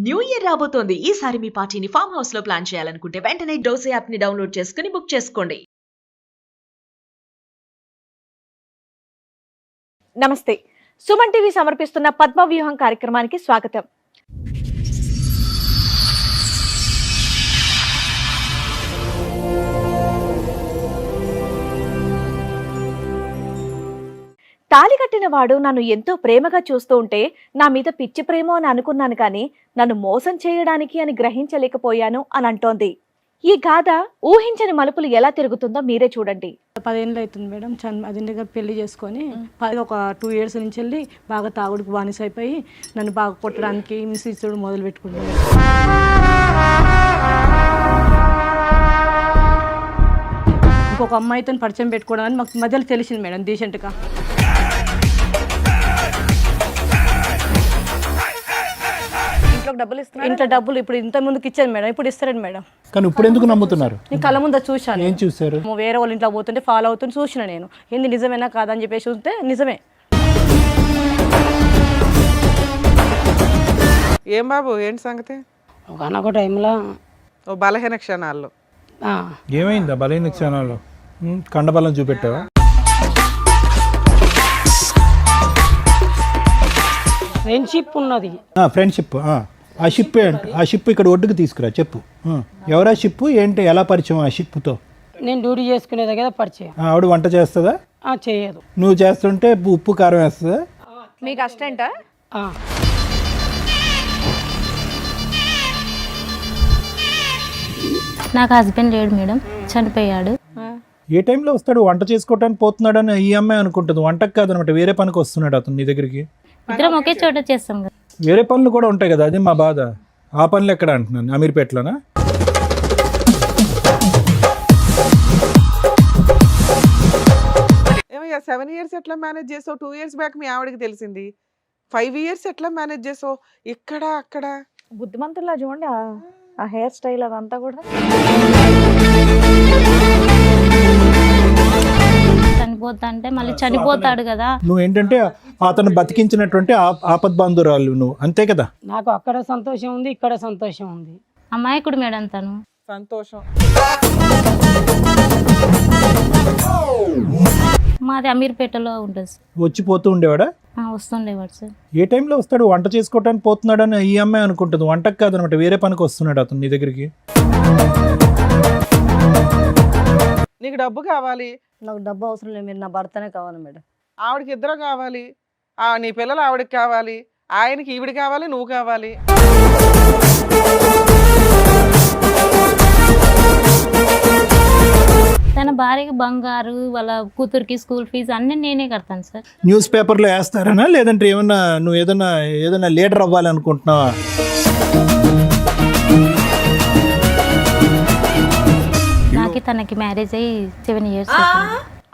New year రాబోతోంది. ఈసారి మీ పార్టీని ఫామ్ హౌస్ లో ప్లాన్ చేయాలనుకుంటే వెంటనే డోసే యాప్ ని డౌన్లోడ్ చేసుకుని బుక్ చేసుకోండి. నమస్తే. సుమన్ టీవీ సమర్పిస్తున్న పద్మవ్యూహం కార్యక్రమానికి స్వాగతం. తాళి కట్టిన వాడు నన్ను ఎంతో ప్రేమగా చూస్తూ ఉంటే నా మీద పిచ్చి ప్రేమ అని అనుకున్నాను, కానీ నన్ను మోసం చేయడానికి అని గ్రహించలేకపోయాను అని అంటోంది. ఈ గాథ ఊహించని మలుపులు ఎలా తిరుగుతుందో మీరే చూడండి. 10 ఏళ్ళు అవుతుంది మేడం. అదే దగ్గర పెళ్లి చేసుకొని ఒక 2 years నుంచి వెళ్ళి బాగా తాగుడుకు బానిస అయిపోయి నన్ను బాగా కొట్టడానికి హింసించడం మొదలు పెట్టుకున్నాను. ఇంకొక అమ్మాయితో పరిచయం పెట్టుకోవడం అని మాకు మధ్యలో తెలిసింది మేడం. డీసెంట్గా ఇంట్లో డబ్బులు ఇప్పుడు ఇంత ముందుకు ఇచ్చాను మేడం, ఇప్పుడు ఇస్తారండి మేడం. కానీ ఇప్పుడు ఎందుకు నమ్ముతున్నారు? నేను కళ్ళ ముందు చూశాను. ఏం చూసారు? వేరే వాళ్ళ ఇంట్లో పోతుంటే ఫాలో అవుతుంటే చూసిన నేను. ఏంది నిజమేనా కాదని చెప్పేసి చూస్తే నిజమే. ఏం బాబు ఏంటి సంగతి? ఒకనొక టైంలో ఓ బలహీన క్షణాల్లో ఏమైందా? బలహీన క్షణాల్లో కండబలం చూపెట్టావా? ఫ్రెండ్షిప్ ఉన్నది. ఫ్రెండ్షిప్. ఆ షిప్ ఏంటి? ఆ షిప్ ఇక్కడ ఒడ్డుకు తీసుకురా, చెప్పు. ఎవరా షిప్? ఏంటి? ఎలా పరిచయం ఆ షిప్తో? నేను డ్యూటీ చేసుకునే దగ్గర పరిచయం. ఆవిడ వంట చేస్తుందా? చేయదు. నువ్వు చేస్తుంటే ఉప్పు కారం వేస్తుందా? మీకు అసిస్టెంటా? నాకు హస్బెండ్ లేడు మేడం, చనిపోయాడు. ఏ టైంలో వస్తాడు? వంట చేసుకోవటానికి పోతున్నాడు అని ఈ అమ్మాయి అనుకుంటుంది. వంటకు కాదనమాట, వేరే పనికి వస్తున్నాడు అతను నీ దగ్గరికి. ఇద్దరం ఒకే చోట చేస్తాం కదా. వేరే పనులు కూడా ఉంటాయి కదా, అది మా బాధ. ఆ పనులు ఎక్కడ అంటున్నాను? అమీర్పేటలోనా? ఏమయ్యా 7 years ఎట్లా మేనేజ్ చేసావు? 2 years బ్యాక్ మీ ఆవిడకి తెలిసింది. 5 years ఎట్లా మేనేజ్ చేసావు? ఇక్కడ అక్కడ బుద్ధిమంతుల్లా చూడండి, ఆ హెయిర్ స్టైల్ అదంతా కూడా. చనిపోతా అంటే మళ్ళీ చనిపోతాడు కదా. నువ్వు ఏంటంటే అతను బతికించినటువంటి ఆపద్బాంధురాలు నువ్వు, అంతే కదా? నాకు అక్కడ సంతోషం ఉంది, ఇక్కడ సంతోషం ఉంది. అమాయకుడు మేడం తను. సంతోషం. మాది అమీర్పేటలో ఉంటుంది సార్. వచ్చిపోతూ ఉండేవాడా? వస్తుండేవాడు సార్. ఏ టైంలో వస్తాడు? వంట చేసుకోవటానికి పోతున్నాడు అని ఈ అమ్మాయి అనుకుంటుంది. వంటకు కాదనమాట, వేరే పనికి వస్తున్నాడు అతను నీ దగ్గరికి. నీకు డబ్బు కావాలి? నాకు డబ్బు అవసరం లేదు, మీరు నా భర్తనే కావాలి మేడం. ఆవిడకి ఇద్దరు కావాలి. నీ పిల్లలు ఆవిడకి కావాలి, ఆయనకి ఈవిడ కావాలి, నువ్వు కావాలి. తన భార్యకి బంగారు, వాళ్ళ కూతురికి స్కూల్ ఫీజు అన్ని నేనే కడతాను సార్. న్యూస్ పేపర్లో వేస్తారనా, లేదంటే ఏమన్నా నువ్వు ఏదైనా లీడర్ అవ్వాలనుకుంటున్నావా? నాకు తనకి మ్యారేజ్ అయ్యి 7 years.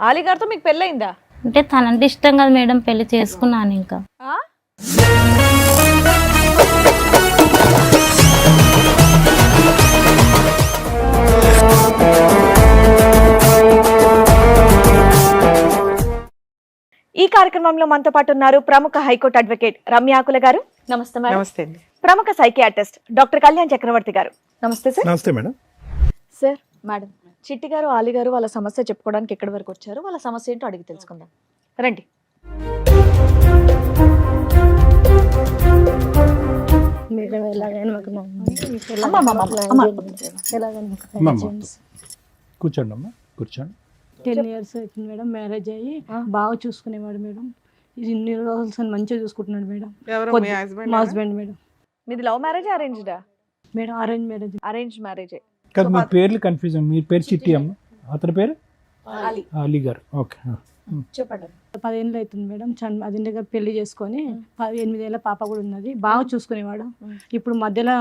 ఆలిగారితో మీకు పెళ్ళయిందా? అంటే తనంటే ఇష్టం కదా మేడం, పెళ్లి చేసుకున్నాను. ఇంకా ఈ కార్యక్రమంలో మనతో పాటు ఉన్నారు ప్రముఖ హైకోర్టు అడ్వకేట్ రమ్య ఆకుల గారు. నమస్తే మేడం. నమస్తే అండి. ప్రముఖ సైకియాట్రిస్ట్ డాక్టర్ కళ్యాణ్ చక్రవర్తి గారు. నమస్తే సార్. నమస్తే మేడం. సార్, మేడం, చిట్టి గారు, ఆలి గారు వాళ్ళ సమస్య చెప్పుకోవడానికి ఎక్కడి వరకు వచ్చారు, వాళ్ళ సమస్య ఏంటో అడిగి తెలుసుకుందాం. రండి. కూర్చోండి అమ్మా, కూర్చోండి. 10 years అవుతుంది మేడం. మ్యారేజ్ అయ్యి బాగా చూసుకునేవాడు మేడం. ఇన్ని రోజులు మంచిగా చూసుకుంటున్నాడు మేడం. ఎవరు? మీ మా హస్బెండ్? Husband madam. మీది లవ్ మ్యారేజ్ అరేంజ్డా? Madam arrange marriage. అరేంజ్ మ్యారేజే. కాదు, మీ పేర్లు కన్ఫ్యూజన్. మీ పేరు చిట్టి అమ్మ, అతని పేరు అలీ గారు. ఓకే, చెప్పండి. 10 ఏళ్ళు అవుతుంది మేడం. అదే దగ్గర పెళ్లి చేసుకొని 8 ఏళ్ళ పాప కూడా ఉన్నది. బాగా చూసుకునేవాడు. ఇప్పుడు మధ్యలో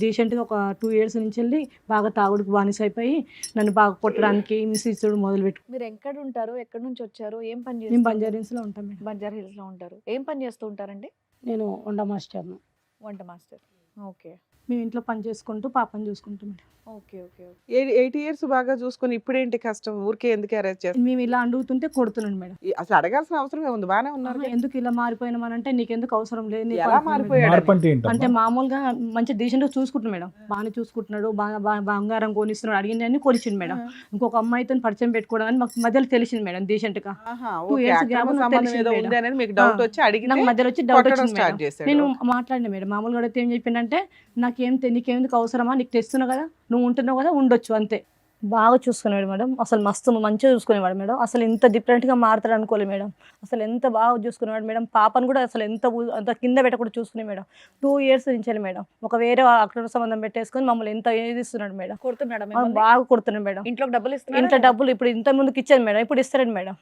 డీసెంట్గా ఒక 2 years నుంచి వెళ్ళి బాగా తాగుడుకు బానిస అయిపోయి నన్ను బాగా కొట్టడానికి హింసించడం మొదలు పెట్టు. మీరు ఎక్కడ ఉంటారు? ఎక్కడి నుంచి వచ్చారు? ఏం పని నేను చేస్తారు? బంజారా హిల్స్లో ఉంటాను మేడం. బంజారా హిల్స్ లో ఉంటారు. ఏం పని చేస్తూ ఉంటారండి? నేను వంట మాస్టర్ను. వంట మాస్టర్. ఓకే మేము ఇంట్లో పని చేసుకుంటూ పాపని చూసుకుంటాం మేడం. ఓకే ఓకే 8 ఇయర్స్ బాగా చూసుకొని ఇప్పుడేంటి కష్టం? ఊరికే ఎందుకు అరెస్ట్ చేస్తారు? మేము ఇలా అడుగుతుంటే కొడుతున్నాడు మేడం. అసలు అడగాల్సిన అవసరం ఏముంది? బానే ఉన్నారు కదా. ఎందుకు ఇలా మారిపోయినామనంటే నీకెందుకు అవసరం లేదు, నీకు ఎలా అనుకున్నాడు. మారిపోయాడు? మార్పు అంటే ఏంటమ్మా? అంటే మామూలుగా మంచి డీసెంట్గా చూసుకుంటున్నాడు మేడం, బాగానే చూసుకుంటున్నాడు, బాగా బంగారం కొనిస్తున్నాడు, అడిగిందని కొనిచ్చిండు మేడం. ఇంకొక అమ్మాయితో పరిచయం పెట్టుకోవడం అని మాకు మధ్యలో తెలిసింది మేడం డీసెంట్గా. ఆహా, 2 ఓకే. years అక్రమ gap నాకు సంబంధం తెలిసింది ఏదో మేడం. ఉంది అనేది మీకు డౌట్ వచ్చి అడిగితే నాకు మధ్యలో వచ్చి డౌట్ కొట్టడం వచ్చింది స్టార్ట్ మేడం. చేశాడు. నేను మాట్లాడిన మేడం మామూలుగా అడిగితే ఏం చెప్పిండంటే నీకెందుకు అవసరమా, నీకు తెస్తున్నావు కదా, నువ్వు ఉంటున్నావు కదా, ఉండొచ్చు అంతే. బాగా చూసుకునేవాడు మేడం, అసలు మస్తు మంచిగా చూసుకునేవాడు మేడం. అసలు ఇంత డిఫరెంట్గా మారుతాడు అనుకోలేదు మేడం. అసలు ఎంత బాగా చూసుకునేవాడు మేడం. పాపను కూడా అసలు అంత కింద పెట్టకుండా చూసుకునే మేడం. 2 years నుంచి మేడం ఒక వేరే అక్రమ సంబంధం పెట్టేసుకొని మమ్మల్ని ఎంత ఏదిస్తున్నాడు మేడం. కొడుతున్నాడు బాగా కొడుతున్నాడు మేడం. ఇంట్లోకి డబ్బులు ఇస్తున్నా ఇంట్లో డబ్బులు ఇప్పుడు ఇంత ముందుకు ఇచ్చేది మేడం, ఇప్పుడు ఇస్తాడు మేడం.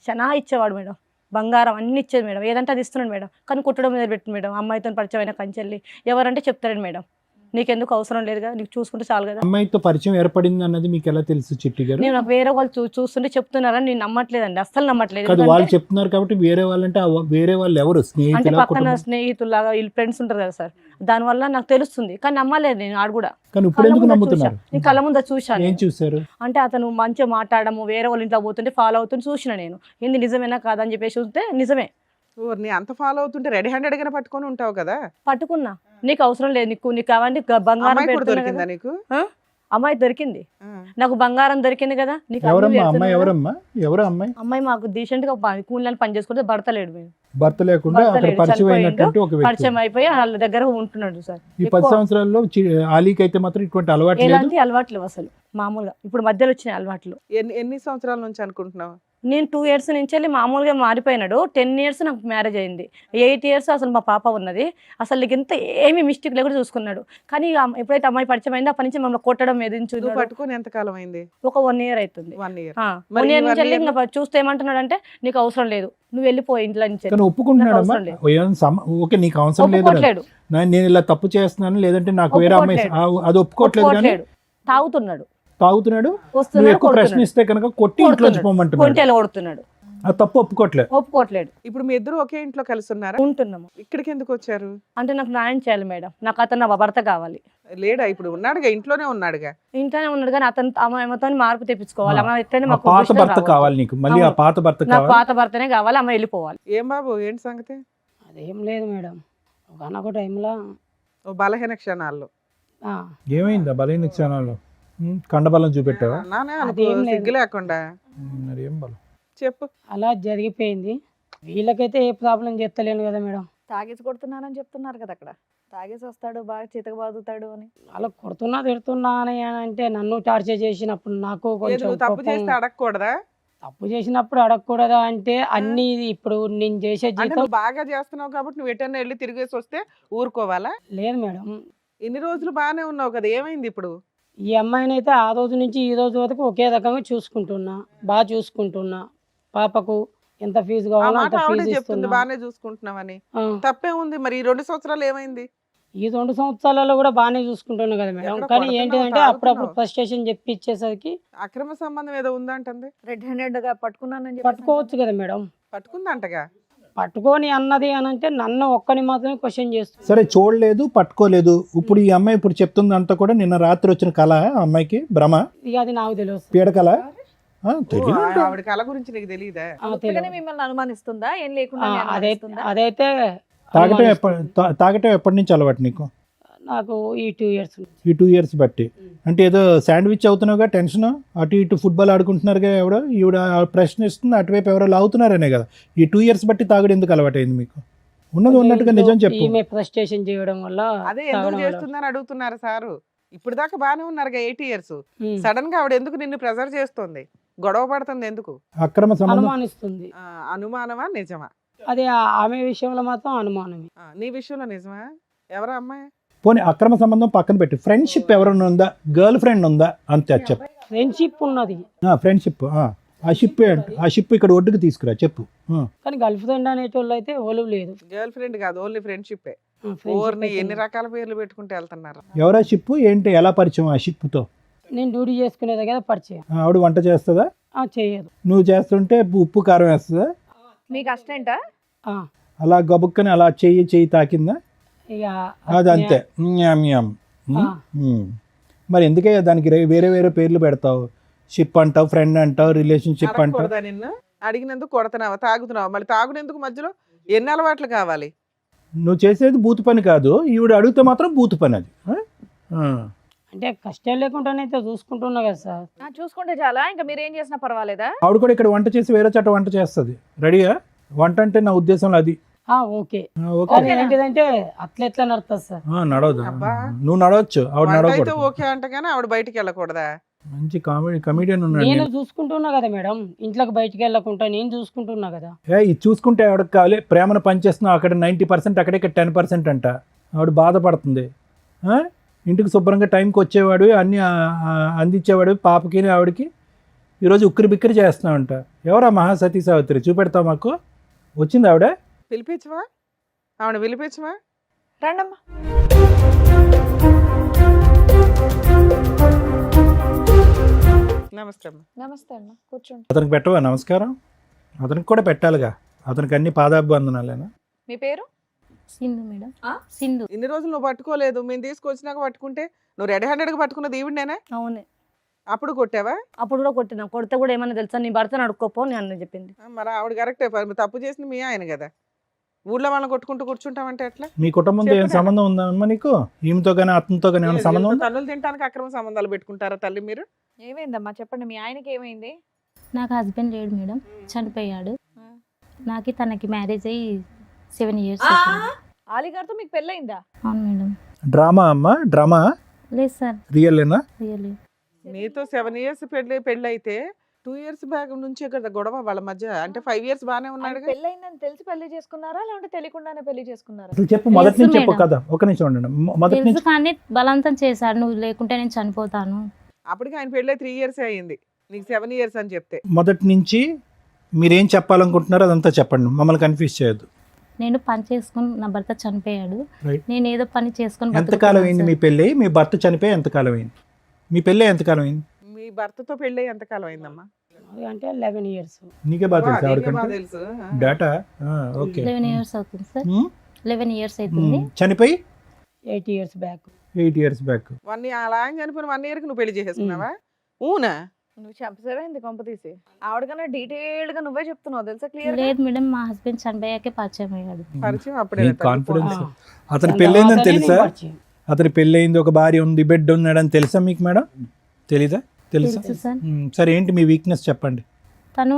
చాలా ఇచ్చేవాడు మేడం, బంగారం అన్ని ఇచ్చేది మేడం, ఏదంటే అది ఇస్తున్నాడు మేడం. కానీ కుట్టడం మీద పెట్టింది మేడం. అమ్మాయితో పరిచయం అయిన కంచెల్లి ఎవరంటే చెప్తాడు మేడం, నీకెందుకు అవసరం లేదు కదా, నీకు చూసుకుంటే చాలు కదా. అమ్మాయితో పరిచయం ఏర్పడింది అన్నది మీకు ఎలా తెలుసు చిట్టి గారు? నేను నాకు వేరే వాళ్ళు చూస్తుంటే చెప్తున్నారని నేను నమ్మట్లేదండి, అస్సలు నమ్మట్లేదు. కాదు, వాళ్ళు ఎందుకంటే చెప్తున్నారు కాబట్టి వేరే వాళ్ళంటే వేరే వాళ్ళు ఎవరు? అంటే స్నేహితుల పక్కన స్నేహితులాగా వీళ్ళు ఫ్రెండ్స్ ఉంటారు కదా సార్, దానివల్ల నాకు తెలుస్తుంది. కానీ నమ్మలేదు నేను ఆడు కూడా. కానీ ఇప్పుడు ఎందుకు నమ్ముతున్నారు? నేను కళ్ళ ముందు చూశాను. ఏం చూసారు? అంటే అతను మంచిగా మాట్లాడము, వేరే వాళ్ళ ఇంట్లో పోతుంటే ఫాలో అవుతుంటే చూసిన నేను, ఏంది నిజమేనా కాదని చెప్పేసి చూస్తే నిజమే. నీ అంత ఫాలో అవుతుంటే రెడీ హ్యాండెడ్ గానే పట్టుకొని ఉంటావు కదా. పట్టుకున్నా, నీకు అవసరం లేదు, నీకు కావాలి బంగారం అమ్మాయి కూడా పెడుతున్నా దొరికిందా కదా. నీకు? ఆ? అమ్మాయి దొరికింది, నాకు బంగారం దొరికింది కదా. నీకు అన్ని ఎవరమ్మా పెడుతున్నా అమ్మాయి? కదా. ఎవరమ్మా? ఎవరు అమ్మాయి? అమ్మాయి మాకు డీసెంట్ గా కూలీలను పని చేసుకుంటే భర్త లేడు మేము. భర్త లేకుండా భర్త అక్కడ లేడు, పరిచయం చనిపోయిండు. అయినటువంటి ఒక వ్యక్తి. పరిచయం అయిపోయి వాళ్ళ దగ్గర ఉంటున్నాడు సార్. ఈ 10 సంవత్సరాల్లో ఆలీకి అయితే మాత్రం ఇటువంటి అలవాటు లేదు. ఎలాంటి అలవాట్లు అసలు మామూలుగా ఇప్పుడు మధ్యలో వచ్చిన అలవాట్లు. ఎన్ని సంవత్సరాల నుంచి అనుకుంటున్నావు? నేను 2 years నుంచి వెళ్ళి మామూలుగా మారిపోయినాడు. 10 years నాకు మ్యారేజ్ అయింది. 8 years అసలు మా పాప ఉన్నది. అసలు నీకు ఎంత ఏమీ మిస్టేక్ లేకుండా చూసుకున్నాడు. కానీ ఎప్పుడైతే అమ్మాయి పరిచయం అయిందో అప్పటి నుంచి మమ్మల్ని కొట్టడం ఎదించు. నువ్వు పట్టుకొని ఎంత కాలం అయింది? ఒక 1 year అవుతుంది. 1 year. 1 year నుంచి వెళ్ళి ఇంకా చూస్తే ఏమంటున్నాడు అంటే నీకు అవసరం లేదు, నువ్వు వెళ్ళిపోయి ఇంట్లో నుంచి. కానీ ఒప్పుకుంటున్నాడమ్మా? నాకు అవసరం ఓకే, నీకు అవసరం లేదు, ఒప్పుకోవట్లేడు. నేను ఇలా తప్పు చేస్తున్నాను లేదంటే నాకు వేరే అమ్మాయి అది ఒప్పుకోవట్లేదు. కానీ ఒప్పుకోవట్లేడు, తాగుతున్నాడు, నువ్వు నువ్వు ఎక్కువ ప్రశ్నిస్తే కనుక కొట్టి ఇంట్లో పోమంటున్నాడు. కొంటెలు కొడుతున్నాడు. అది తప్పు ఒప్పుకోవట్లేదు. ఇప్పుడు మీ ఇద్దరు ఒకే ఇంట్లో కలిసి ఉన్నారా? ఉంటున్నాము. ఇక్కడికి ఎందుకు వచ్చారు? అంటే నాకు న్యాయం చేయాలి మేడం, నాకు అతను నా భర్త కావాలి. లేడా? ఇప్పుడు ఉన్నాడుగా, ఇంట్లోనే ఉన్నాడుగా. ఇంట్లోనే ఉన్నాడు కానీ అతను అమ్మాయితో మార్పు తెప్పించుకోవాలి. అమ్మాయి ఎట్లయినా ఆ మాకు పాత దృష్టిలో భర్త రావద్దు. కావాలి నీకు, మళ్ళీ ఆ అవును. పాత భర్త నాకు కావాలి. పాత భర్తనే కావాలి, అమ్మాయి వెళ్ళిపోవాలి. ఏం బాబు, ఏంటి సంగతి? అదేం లేదు మేడం, ఒకనొక టైంలో ఓ బలహీన క్షణాల్లో ఏమైందా బలైన క్షణాల్లో? కండబలం చూపెట్టావా? నానే అదేం అనుకో, లేదు. సిగ్గు లేకుండా మరి ఏం బలం? చెప్పు. అలా జరిగిపోయింది. వీళ్ళకైతే ఏ ప్రాబ్లం చేస్తలేను కదా మేడం. తాగేసి కొడుతున్నానని చెప్తున్నారు కదా అక్కడ. తాగేసి వస్తాడు, బాగా చితకబాదుతాడు అని. అలా కొడుతున్నా తిడుతున్నా అని అంటే నన్ను టార్చర్ చేసినప్పుడు నాకు ఏది కొంచెం నువ్వు తప్పు కోపం. చేస్తే అడగకూడదా? తప్పు చేసినప్పుడు అడగకూడదా అంటే అన్ని ఇప్పుడు నేను చేసే అంటే జీతం నువ్వు బాగా చేస్తున్నావు కాబట్టి నువ్వు ఎటన్నా వెళ్ళి తిరిగేసి వస్తే ఊరుకోవాలా? లేదు మేడం. ఇన్ని రోజులు బాగానే ఉన్నావు కదా, ఏమైంది ఇప్పుడు? ఈ అమ్మాయిని అయితే ఆ రోజు నుంచి ఈ రోజు వరకు ఒకే రకంగా చూసుకుంటున్నా, బాగా చూసుకుంటున్నా. పాపకు ఎంత ఫీజు ఆ కావాలో మాట అంత ఆవిడే ఫీజు చెప్తుంది, ఇస్తున్నా. బాగానే చూసుకుంటున్నావని. ఆ, తప్పే ఉంది. మరి ఈ 2 సంవత్సరాలు ఏమైంది? ఈ 2 సంవత్సరాలలో కూడా బాగానే చూసుకుంటున్నా కదా మేడం. ఎక్కడ కానీ కొడుతున్నావు, ఏంటిదంటే అప్పుడప్పుడు తాగుతున్నావు? ఫ్రస్ట్రేషన్ చెప్పి ఇచ్చేసరికి అక్రమ సంబంధం ఏదో ఉందంటుంది. రెడ్ హ్యాండెడ్ గా పట్టుకున్నానని చెప్పేసి పట్టుకోవచ్చు కదా మేడం. పట్టుకుందంటగా. పట్టుకొని అన్నది అని అంటే నన్ను ఒక్కని మాత్రమే క్వశ్చన్ చేస్తుంది. సరే, చూడలేదు, పట్టుకోలేదు. ఇప్పుడు ఈ అమ్మాయి ఇప్పుడు చెప్తుందంతా కూడా నిన్న రాత్రి వచ్చిన కళ, ఆ అమ్మాయికి భ్రమ, ఇక అది నాకు తెలియదు. పీడకల. ఓ, తెలియదు. ఆవిడ కళ గురించి నీకు తెలియదా? ఉత్తగానే మిమ్మల్ని అనుమానిస్తుందా, ఏం లేకుండా అదైతే తాగటం అనుమానిస్తుంది. తాగటం ఎప్పటి నుంచి అలవాటు నీకు? నాకు ఈ 2 years ఈ 2 years బట్టి. అంటే ఏదో శాండ్విచ్ అవుతున్నావుగా, టెన్షన్, అటు ఇటు ఫుట్బాల్ ఆడుకుంటున్నారుగా, ఎవడో ఈవిడ ప్రశ్న ఇస్తుంది, అటువైపు ఎవరో లాగుతున్నారనే కదా. ఈ 2 years బట్టి తాగడం ఎందుకు అలవాటైంది మీకు? ఉన్నది ఉన్నట్టుగా నిజం చెప్పు. ఈమె ఫ్రస్ట్రేషన్ చేయడం వల్ల అదే ఎందుకు తాగడం వల్ల. చేస్తుందని అడుగుతున్నారు సారు. ఇప్పుడు దాకా బాగానే ఉన్నారుగా 8 years. ఉమ్. సడన్ గా ఆవిడ ఎందుకు నిన్ను ప్రెజర్ చేస్తుంది, గొడవ పడుతుంది ఎందుకు? అక్రమ సంబంధం. అనుమానిస్తుంది. అనుమానమా నిజమా? అదే ఆమె విషయంలో మాత్రం అనుమానమే. నీ విషయంలో నిజమా? ఎవరా అమ్మాయి? పోనీ అక్రమ సంబంధం పక్కన పెట్టి ఫ్రెండ్షిప్ ఎవరైనా ఉందా, గర్ల్ ఫ్రెండ్ ఉందా, అంతే చెప్పు. ఫ్రెండ్షిప్ ఉన్నది ఫ్రెండ్షిప్, ఆ షిప్ ఇక్కడ ఒడ్డుకు తీసుకురా చెప్పు. కానీ గర్ల్ ఫ్రెండ్ అనేటోళ్ళు అయితే ఓలు లేదు. గర్ల్ ఫ్రెండ్ కాదు, ఓన్లీ ఫ్రెండ్షిప్. Friendship ఓర్ని అయితే ఎన్ని రకాల పేర్లు పెట్టుకుంటూ వెళ్తున్నారు. ఎవరా షిప్, ఏంటి, ఎలా పరిచయం ఆ షిప్తో? నేను డ్యూటీ చేసుకునే దగ్గర పరిచయం. ఆవిడ వంట చేస్తుందా? చేయదు. నువ్వు చేస్తుంటే ఉప్పు కారం వేస్తుందా? మీకు అసిస్టెంటా? ఆ, అలా గబుక్కని అలా చెయ్యి తాకిందా? ఇక అది అంతే మ్యామ్ మ్యామ్. ఆ. మరి ఎందుకే దానికి వేరే వేరే పేర్లు పెడతావు? షిప్ అంటావు, ఫ్రెండ్ అంటావు, రిలేషన్షిప్ అంటావు. అడగకూడదా నిన్ను? అడిగినందుకు కొడతావా, తాగుతున్నావా? మళ్ళీ తాగునేందుకు మధ్యలో ఎన్ని అలవాట్లు కావాలి? నువ్వు చేసేది బూతు పని కాదు, ఈవిడ అడిగితే మాత్రం బూతు పని అది. అంటే కష్టం లేకుండానైతే చూసుకుంటున్నా కదా సార్. చూసుకుంటే చాలా, ఇంకా మీరు ఏం చేసినా పర్వాలేదా? ఆవిడ కూడా ఇక్కడ వంట చేసి వేరే చోట వంట చేస్తుంది. రెడీగా? వంట అంటే నా ఉద్దేశంలో అది. ఓకే. ఓకే. అది ఏంటిదంటే అట్లా ఎట్లా నడుస్తుంది సార్? నడవదు. అబ్బా. నువ్వు నడవచ్చు, ఆవిడ వంట అయితే నడవకూడదు. ఓకే అంట కానీ ఆవిడ బయటికి వెళ్ళకూడదా? మంచి కమెడియన్ ఉన్నాడు. నేను చూసుకుంటున్నా కదా మేడం, ఇంట్లోకి బయటికి వెళ్ళకుండా నేను చూసుకుంటున్నా కదా. ఇది చూసుకుంటే ఆవిడకి కావాలి, ప్రేమను పనిచేస్తున్నావు అక్కడ 90%, అక్కడ ఇక్కడ 10% అంట. ఆవిడ బాధపడుతుంది. ఇంటికి శుభ్రంగా టైంకి వచ్చేవాడు, అన్నీ అందించేవాడు పాపకి ఆవిడకి. ఈరోజు ఉక్కిరి బిక్కిరి చేస్తున్నావంట. ఎవరా మహాసతీ సావిత్రి? చూపెడతావు మాకు? వచ్చింది ఆవిడ? పిలిపించవా? ఆవిడ పిలిపించవా? రండమ్మా. నమస్తే అమ్మ. నమస్తే అమ్మా, కూర్చోండి. అతనికి పెట్టవా నమస్కారం? అతనికి కూడా పెట్టాలిగా, అతనికి అన్ని పాదాభివందనాలేనా? మీ పేరు? సింధు మేడం. ఆ? సింధు. ఇన్ని రోజులు నువ్వు పట్టుకోలేదు, మేము తీసుకొచ్చినాక పట్టుకుంటే నువ్వు రెడీ హ్యాండెడ్గా పట్టుకున్నది ఈవిడనేనా? అవునే, అప్పుడు కొట్టావా? అప్పుడు కూడా కొట్టినా. కొడితే కూడా ఏమన్నా తెలుసా, నీ భర్తను అడుక్కోపో అని అన్న చెప్పింది. మరి ఆవిడ కరెక్టే, తప్పు చేసింది మీ ఆయన కదా. ఊళ్ళో వాళ్ళని కొట్టుకుంటూ కూర్చుంటామంటే ఎట్లా? మీ కుటుంబంతో ఏం సంబంధం ఉందమ్మా నీకు? ఈమెతో కానీ అతనితో కానీ ఏమైనా సంబంధం ఉందా? తల్లులు తినడానికి అక్రమ సంబంధాలు పెట్టుకుంటారా తల్లి మీరు? ఏమైందమ్మా చెప్పండి, మీ ఆయనకి ఏమైంది? నాకు హస్బెండ్ లేడు మేడం, చనిపోయాడు. నాకు తనకి మ్యారేజ్ అయ్యి 7 years అవుతుంది. ఆలిగారితో మీకు పెళ్ళయిందా? అవును మేడం. డ్రామా అమ్మా, డ్రామా? లేదు సార్, రియల్లేనా? రియల్లీ. నీతో 7 years పెళ్ళి అయితే 2 years బ్యాక్ నుంచే కదా గొడవ వాళ్ళ మధ్య. అంటే 5 years బానే ఉన్నాడు. పెళ్ళయిందని తెలిసి పెళ్లి చేసుకున్నారా లేదంటే తెలియకుండానే పెళ్లి చేసుకున్నారా? అసలు చెప్పు, మొదటి నుంచి తెలుసు చెప్పు మేడం. కదా. ఒక నిమిషం ఉండండి. మొదటి తెలుసు నుంచి కానీ బలవంతం చేశాడు, నువ్వు లేకుంటే నేను చనిపోతాను. అప్పటికి ఆయన పెళ్ళి 3 years అయ్యింది, నీకు 7 years అని చెప్తే. మొదటి నుంచి మీరేం చెప్పాలనుకుంటున్నారో అదంతా చెప్పండి, మమ్మల్ని కన్ఫ్యూజ్ చేయొద్దు. నేను పని చేసుకుని, నా భర్త చనిపోయాడు, Right. నేను ఏదో పని చేసుకుని ఎంతకాలం బతుకుతున్నాను అయింది మీ సార్. పెళ్ళి? మీ భర్త చనిపోయి ఎంతకాలం అయింది? మీ పెళ్ళి ఎంతకాలం అయింది? మీ భర్తతో పెళ్ళి ఎంతకాలం అయిందమ్మా? అది అంటే 11 years. నీకే బాగా తెలుసు నీకే బాగా ఆవిడకంటే తెలుసు. డేటా. ఓకే. 11 years అవుతుంది సార్. 11 years అవుతుంది. చనిపోయి 8 years బ్యాక్. 8 years back. అలా ఆయన చనిపోయిన 1 year కి నువ్వు పెళ్లి చేసేసుకున్నావా? ఊనా? నువ్వు చెప్పసేమైంది కొంప తీసి? ఆవిడకన్నా డీటెయిల్డ్ గా నువ్వే చెప్తున్నావు తెలుసా, క్లియర్? లేదు మేడం, మా హస్బెండ్ చనిపోయాకే పరిచయం అయ్యాడు. పరిచయం అప్పుడే ఈ కదా. కాన్ఫిడెన్స్. ఆ. అతని పెళ్ళయిందని తర్వాతనే తెలుసా? నేను పరిచయం. అతని పెళ్ళయింది, ఒక భార్య ఉంది, బిడ్డ ఉన్నాడని తెలుసా మీకు మేడం? తెలీదా? తెలుసా? తెలుసు సార్. సరే, ఏంటి మీ వీక్నెస్ చెప్పండి. తను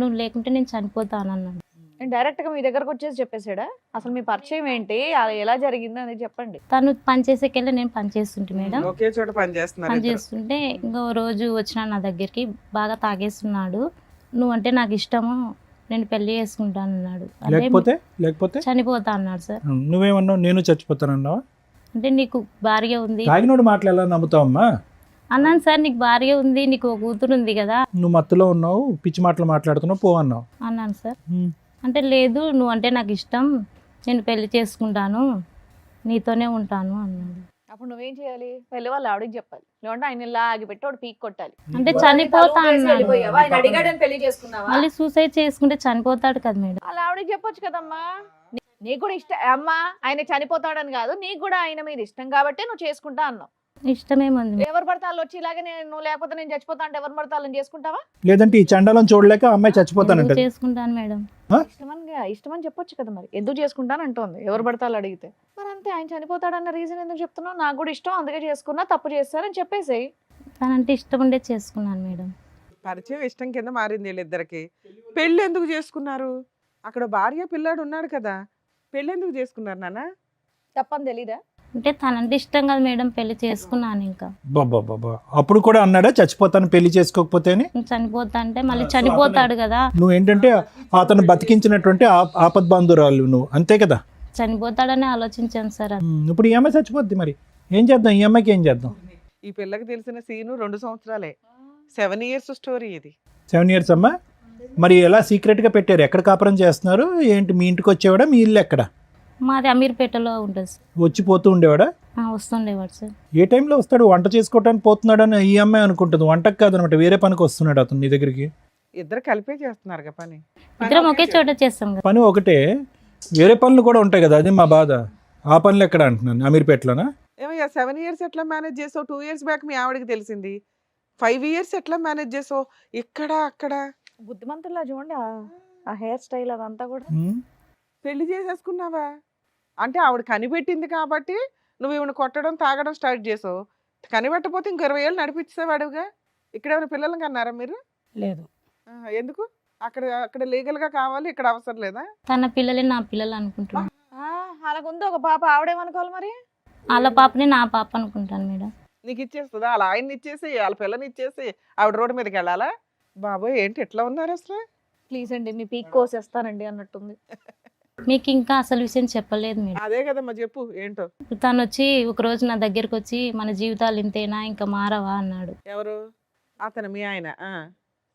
నువ్వు లేకుంటే నేను చనిపోతాను అన్నాడు. డైరెక్ట్ గా మీ దగ్గరకు వచ్చేసి చెప్పేసాడా? అసలు మీ పరిచయం ఏంటి, అది ఎలా జరిగిందో అనేది చెప్పండి. తను పని చేసేకెళ్ళి నేను పని చేస్తుంటే మేడం, ఒకే చోట పని చేస్తున్నారు పని ఇద్దరు. చేస్తుంటే ఇంకో రోజు వచ్చిన నా దగ్గరికి, బాగా తాగేస్తున్నాడు, నువ్వంటే నాకు ఇష్టము, నేను పెళ్లి చేసుకుంటాను అన్నాడు. అదే లేకపోతే చనిపోతా అన్నాడు సార్. నువ్వేమన్నావు? నేను చచ్చిపోతానన్నావా? అంటే నీకు భార్య ఉంది తాగినోడు మాటలు ఎలా నమ్ముతావమ్మా? అన్నాను సార్. నీకు భార్య ఉంది, నీకు ఒక కూతురు ఉంది కదా నువ్వు మత్తులో ఉన్నావు, పిచ్చి మాటలు మాట్లాడుతున్నావు, పో అన్నావు. అన్నాను సార్. అంటే లేదు, నువ్వు అంటే నాకు ఇష్టం, నేను పెళ్లి చేసుకుంటాను, నీతోనే ఉంటాను అన్నాడు. అప్పుడు నువ్వేం చేయాలి? పెళ్లి వాళ్ళు ఆవిడకి చెప్పాలి, లేదంటే ఆయన ఇలా ఆగిపెట్టి వాడు పీక్ కొట్టాలి. అంటే చనిపోతా అన్నాడు. ఆయన అడిగాడని పెళ్లి చేసుకున్నావా? మళ్ళీ సూసైడ్ చేసుకుంటే చనిపోతాడు కదా మేడం. అలా ఆవిడకి చెప్పొచ్చు కదమ్మా. నీకు కూడా ఇష్టం అమ్మా, ఆయన చనిపోతాడని కాదు, నీకు కూడా ఆయన మీద ఇష్టం కాబట్టి నువ్వు చేసుకుంటా అన్నావు. ఇష్టమేముంది, ఎవరు పడతాళ్ళు వచ్చి ఇలాగే నువ్వు లేకపోతే నేను చచ్చిపోతా అంటే ఎవరు పడతాళ్ళని చేసుకుంటావా? లేదంటే ఈ చండాలం చూడలేక అమ్మాయి చచ్చిపోతానంట. ఎందుకు చేసుకుంటాను మేడం. ఇష్టమని చెప్పొచ్చు కదా, మరి ఎందుకు చేసుకుంటాను అంటోంది. ఎవరు పడతాళ్ళు అడిగితే మరి అంతే. ఆయన చనిపోతాడన్న రీజన్ ఎందుకు చెప్తున్నావు? నాకు కూడా ఇష్టం, అందుకే చేసుకున్నా, తప్పు చేస్తారని చెప్పేసేయ్. తనంటే ఇష్టం ఉండే చేసుకున్నాను మేడం. పరిచయం ఇష్టం కింద మారింది వీళ్ళిద్దరికి. పెళ్ళి ఎందుకు చేసుకున్నారు? అక్కడ భార్య పిల్లాడు ఉన్నాడు కదా, పెళ్ళి ఎందుకు చేసుకున్నారు నాన్న? తప్పని తెలీదా? అంటే తనంటే ఇష్టం కదా మేడం, పెళ్లి చేసుకున్నాను. ఇంకా బాబా అప్పుడు కూడా అన్నాడా చచ్చిపోతాను పెళ్లి చేసుకోకపోతే అని? చనిపోతా అంటే మళ్ళీ చనిపోతాడు కదా. నువ్వు ఏంటంటే అతను బతికించినటువంటి ఆపద్ బంధురాలు నువ్వు, అంతే కదా? చనిపోతాడని ఆలోచించాను సార్. ఇప్పుడు ఈ అమ్మాయి చచ్చిపోద్ది, మరి ఏం చేద్దాం? ఈ అమ్మాయికి ఏం చేద్దాం? ఈ పిల్లకి తెలిసిన సీను 2 సంవత్సరాలే. 7 years స్టోరీ ఇది. 7 years అమ్మా. మరి ఎలా సీక్రెట్గా పెట్టారు? ఎక్కడ కాపురం చేస్తున్నారు ఏంటి? మీ ఇంటికి వచ్చేవాడా? మీ ఇల్లు ఎక్కడ? మాది అమీర్పేటలో ఉంటుంది సార్. వచ్చిపోతూ ఉండేవాడా? వస్తుండేవాడు సార్. ఏ టైంలో వస్తాడు? వంట చేసుకోవడానికి పోతున్నాడని ఈ అమ్మాయి అనుకుంటుంది. వంటకు కాదనమాట, వేరే పనికి వస్తున్నాడు అతను నీ దగ్గరికి. ఇద్దరు కలిపే చేస్తున్నారు పని. ఇద్దరం ఒకే చోట చేస్తాం కదా. పని ఒకటే, వేరే పనులు కూడా ఉంటాయి కదా, అది మా బాధ. ఆ పనులు ఎక్కడ అంటున్నాను, అమీర్పేటలోనా? ఏమయ్యా 7 ఇయర్స్ ఎట్లా మేనేజ్ చేసావు? 2 ఇయర్స్ బ్యాక్ మీ ఆవిడకి తెలిసింది. 5 ఇయర్స్ ఎట్లా మేనేజ్ చేసావు? ఇక్కడ అక్కడ బుద్ధిమంతుల్లా చూడండి ఆ హెయిర్ స్టైల్ అదంతా కూడా. ఉమ్. పెళ్లి చేసేసుకున్నావా? అంటే ఆవిడ కనిపెట్టింది కాబట్టి నువ్వు ఈవిడ కొట్టడం తాగడం స్టార్ట్ చేసావు. కనిపెట్టకపోతే ఇంకో 20 ఏళ్ళు నడిపించేవాడుగా. ఇక్కడ ఏమైనా పిల్లలకి అన్నారా మీరు? లేదు. ఎందుకు? అక్కడ అక్కడ లీగల్ గా కావాలి, ఇక్కడ అవసరం లేదా? తన పిల్లలే నా పిల్లలు అనుకుంటున్నాను. అలాగుంది ఒక పాప, ఆవిడేమనుకోవాలి మరి? వాళ్ళ పాపని నా పాప అనుకుంటాను మేడం. నీకు ఇచ్చేస్తుందా? వాళ్ళ ఆయన్ని ఇచ్చేసి వాళ్ళ పిల్లని ఇచ్చేసి ఆవిడ రోడ్డు మీదకి వెళ్ళాలా? బాబోయ్ ఏంటి ఎట్లా ఉన్నారు అసలు? ప్లీజ్ అండి మీ పీక్ కోసేస్తానండి అన్నట్టుంది. మీకు ఇంకా అసలు విషయం చెప్పలేదు మేడం. అదే కదమ్మా, చెప్పు ఏంటో. తను వచ్చి ఒక రోజు నా దగ్గరికి వచ్చి మన జీవితాలు ఇంతేనా ఇంకా మారవా అన్నాడు. ఎవరు? అతను మీ ఆయన?